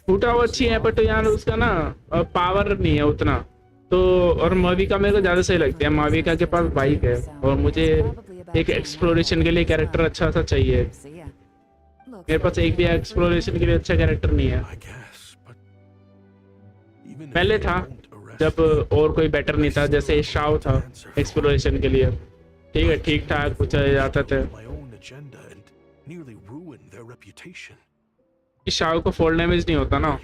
फूटा वो अच्छी है, बट यार उसका ना पावर नहीं है उतना, तो। और माविका मेरे को ज्यादा सही लगती है, माविका के पास बाइक है, और मुझे एक एक्सप्लोरेशन के लिए कैरेक्टर अच्छा सा चाहिए। मेरे पास एक भी एक्सप्लोरेशन के लिए अच्छा कैरेक्टर नहीं है। पहले था जब और कोई बेटर नहीं था, जैसे शाओ था एक्सप्लोरेशन के लिए, ठीक है, ठीक ठाक कुछ जाते थे। शाओ को फॉल डैमेज नहीं होता ना।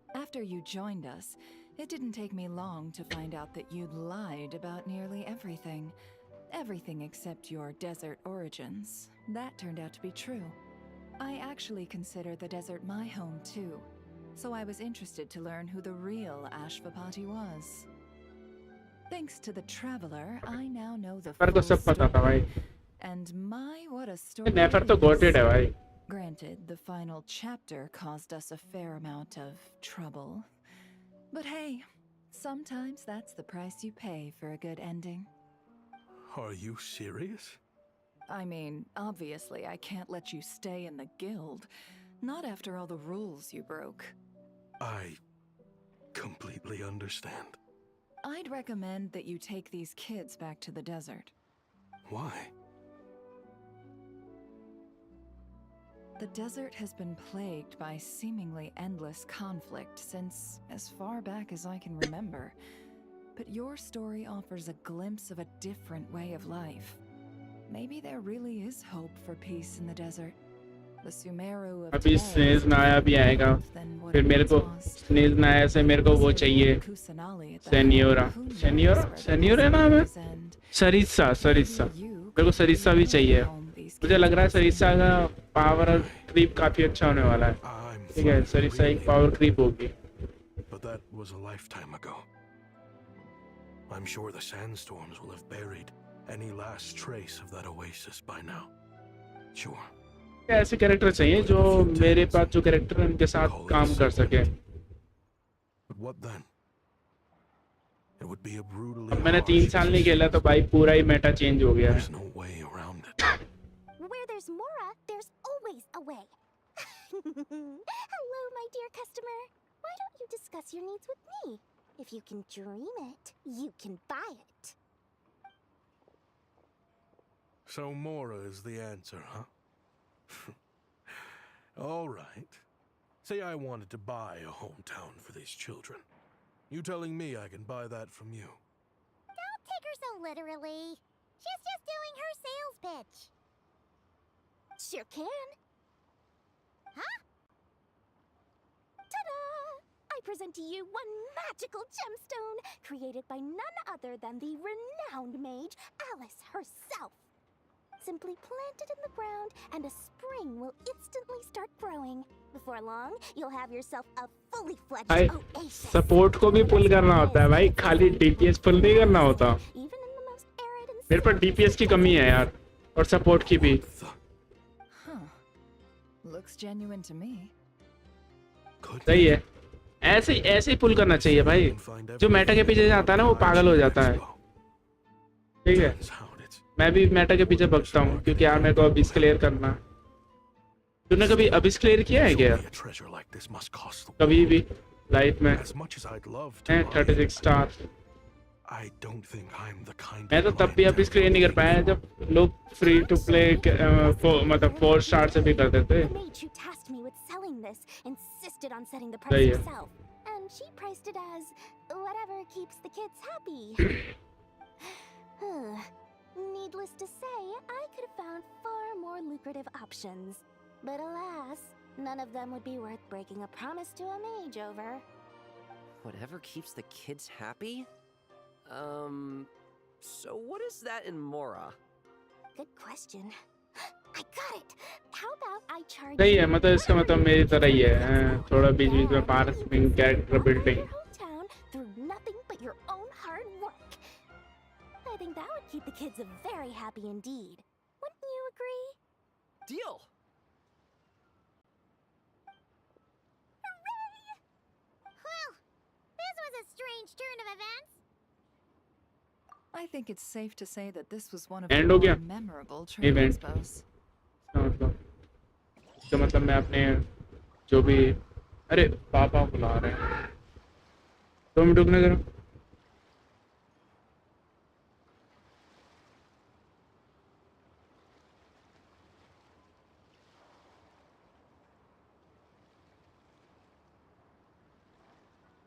After you joined us, it didn't take me long to find out that you'd lied about nearly everything. Everything except your desert origins. That turned out to be true. I actually consider the desert my home too, so I was interested to learn who the real Ashvapati was. Thanks to the Traveler, I now know the मेरे को full सब पता था भाई। story. And my, what a story. नेफर तो गॉटेड है भाई। Granted, the final chapter caused us a fair amount of trouble. But hey, sometimes that's the price you pay for a good ending. Are you serious? I mean, obviously I can't let you stay in the guild. Not after all the rules you broke. I completely understand. I'd recommend that you take these kids back to the desert. Why? The desert has been plagued by seemingly endless conflict since as far back as I can remember. But your story offers a glimpse of a different way of life. Maybe there really is hope for peace in the desert. The Sumeru of अभी today स्नेज is नाया भी आएगा, than what फिर it मेरे को once was. स्नेज नाया से मेरे को वो चाहिए, Kusanali at the सेनियोरा, helm. Who knows सेनियोरा, where the सेनियोरा नाम है, possibilities end? सरिस्सा, सरिस्सा, मेरे को सरिस्सा भी चाहिए। मुझे लग रहा है सरिस्सा का पावर क्रीप काफी अच्छा होने वाला है। ठीक है, सरिस्सा एक पावर क्रीप होगी। But that was a lifetime ago. I'm sure the sandstorms will have buried any last trace of that oasis by now. Sure. ऐसे कैरेक्टर चाहिए जो मेरे पास जो कैरेक्टर है उनके साथ काम कर सके। But what then? It would be a brutally मैंने 3 साल नहीं खेला तो भाई पूरा ही मेटा चेंज हो गया है। There's no way around it. Where there's Mora, there's always a way. Hello, my dear customer. Why don't you discuss your needs with me? If you can dream it, you can buy it. So Mora is the answer, huh? All right. Say I wanted to buy a hometown for these children. You telling me I can buy that from you? Don't take her so literally. She's just doing her sales pitch. Sure can. Huh? Ta-da! I present to you one magical gemstone created by none other than the renowned mage Alice herself. Simply plant it in the ground and a spring will instantly start growing. Before long, you'll have yourself a fully fledged भाई oasis. Support को भी पुल करना होता है भाई, खाली DPS पुल नहीं करना होता। मेरे पर डीपीएस की कमी है यार, और सपोर्ट की भी। Looks genuine to me. सही है, ऐसे ही पुल करना चाहिए भाई। जो मेटा के पीछे जाता है ना वो पागल हो जाता है। ठीक है, मैं भी मेटा के पीछे भगता हूँ क्योंकि यार मेरे को अबिस क्लियर करना। तूने कभी अबिस क्लियर किया है क्या? कभी भी लाइफ में? 36 स्टार। मैं तो तब भी अबिस क्लियर नहीं कर पाया जब लोग फ्री टू प्ले मतलब 4 स्टार से भी करते थे। सही है। And she priced it as whatever keeps the kids happy. Needless to say, I could have found far more lucrative options. But alas, none of them would be worth breaking a promise to a mage over. Whatever keeps the kids happy? So what is that in Mora? Good question. I got it! How about I charge सही है, मतलब इसका मतलब मेरी तरह ही है, थोड़ा बीच में parking, character building. hometown through nothing but your own hard work. I think that would keep the kids very happy indeed. Wouldn't you agree? Deal! Hooray! Well, this was a strange turn of events. I think it's safe to say that this was one of End the हो more गया? memorable trade Event. expos. तो मतलब मैं अपने जो भी, अरे पापा बुला रहे हैं, 2 मिनट रुकने जरा।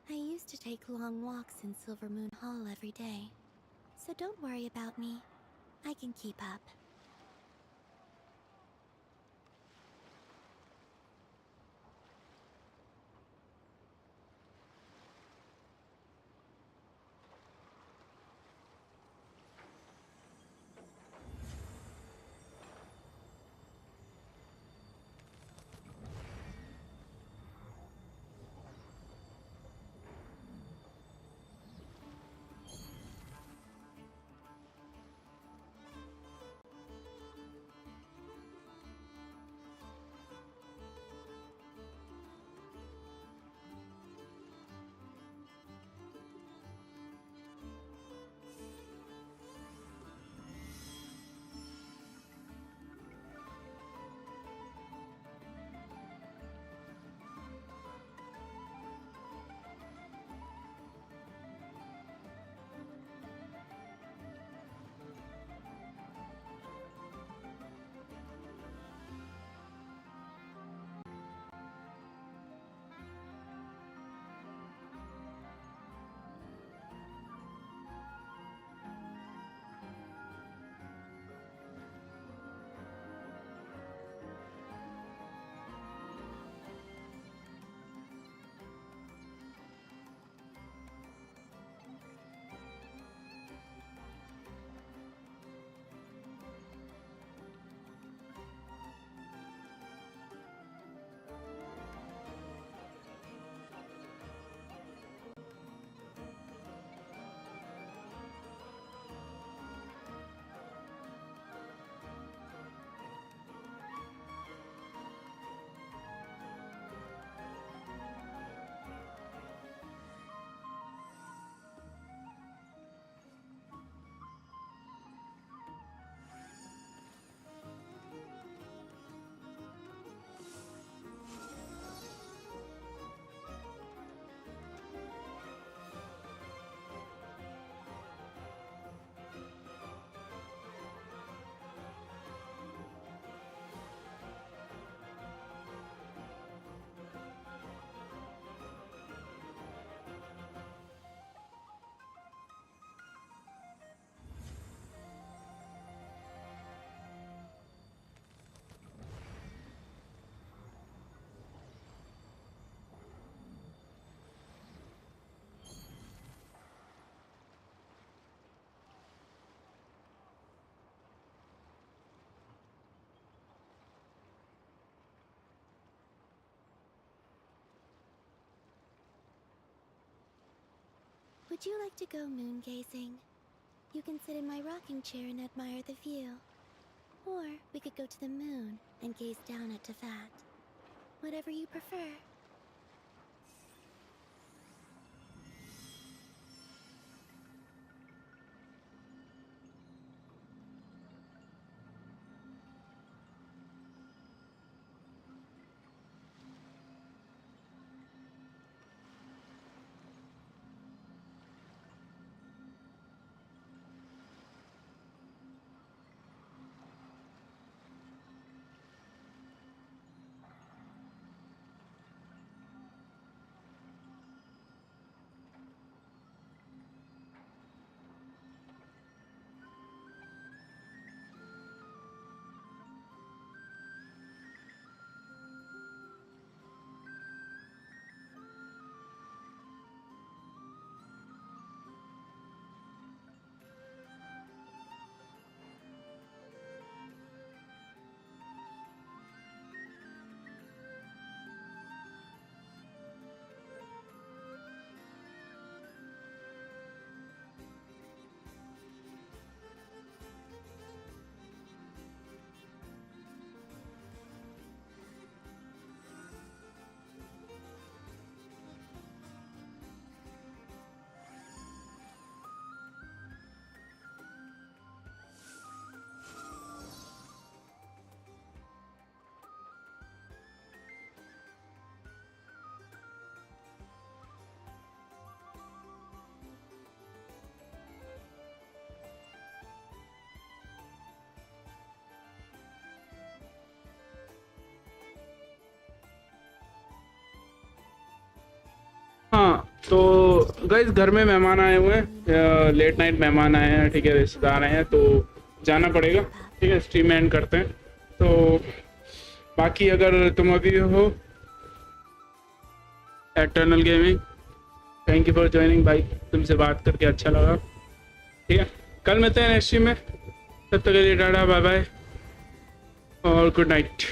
I used to take long walks in Silver Moon Hall every day. So don't worry about me. I can keep up. Would you like to go moon gazing? You can sit in my rocking chair and admire the view. Or we could go to the moon and gaze down at Tefat. Whatever you prefer. हाँ तो guys घर में मेहमान आए हुए हैं, late night मेहमान आए हैं, ठीक है, रिश्तेदार आए हैं, तो जाना पड़ेगा, ठीक है, स्ट्रीम एंड करते हैं। तो बाकी अगर तुम अभी हो eternal gaming, thank you for joining भाई, तुमसे बात करके अच्छा लगा, ठीक है, कल मिलते हैं नेक्स्ट स्ट्रीम में, तब तक के लिए टाटा बाय बाय और गुड नाइट।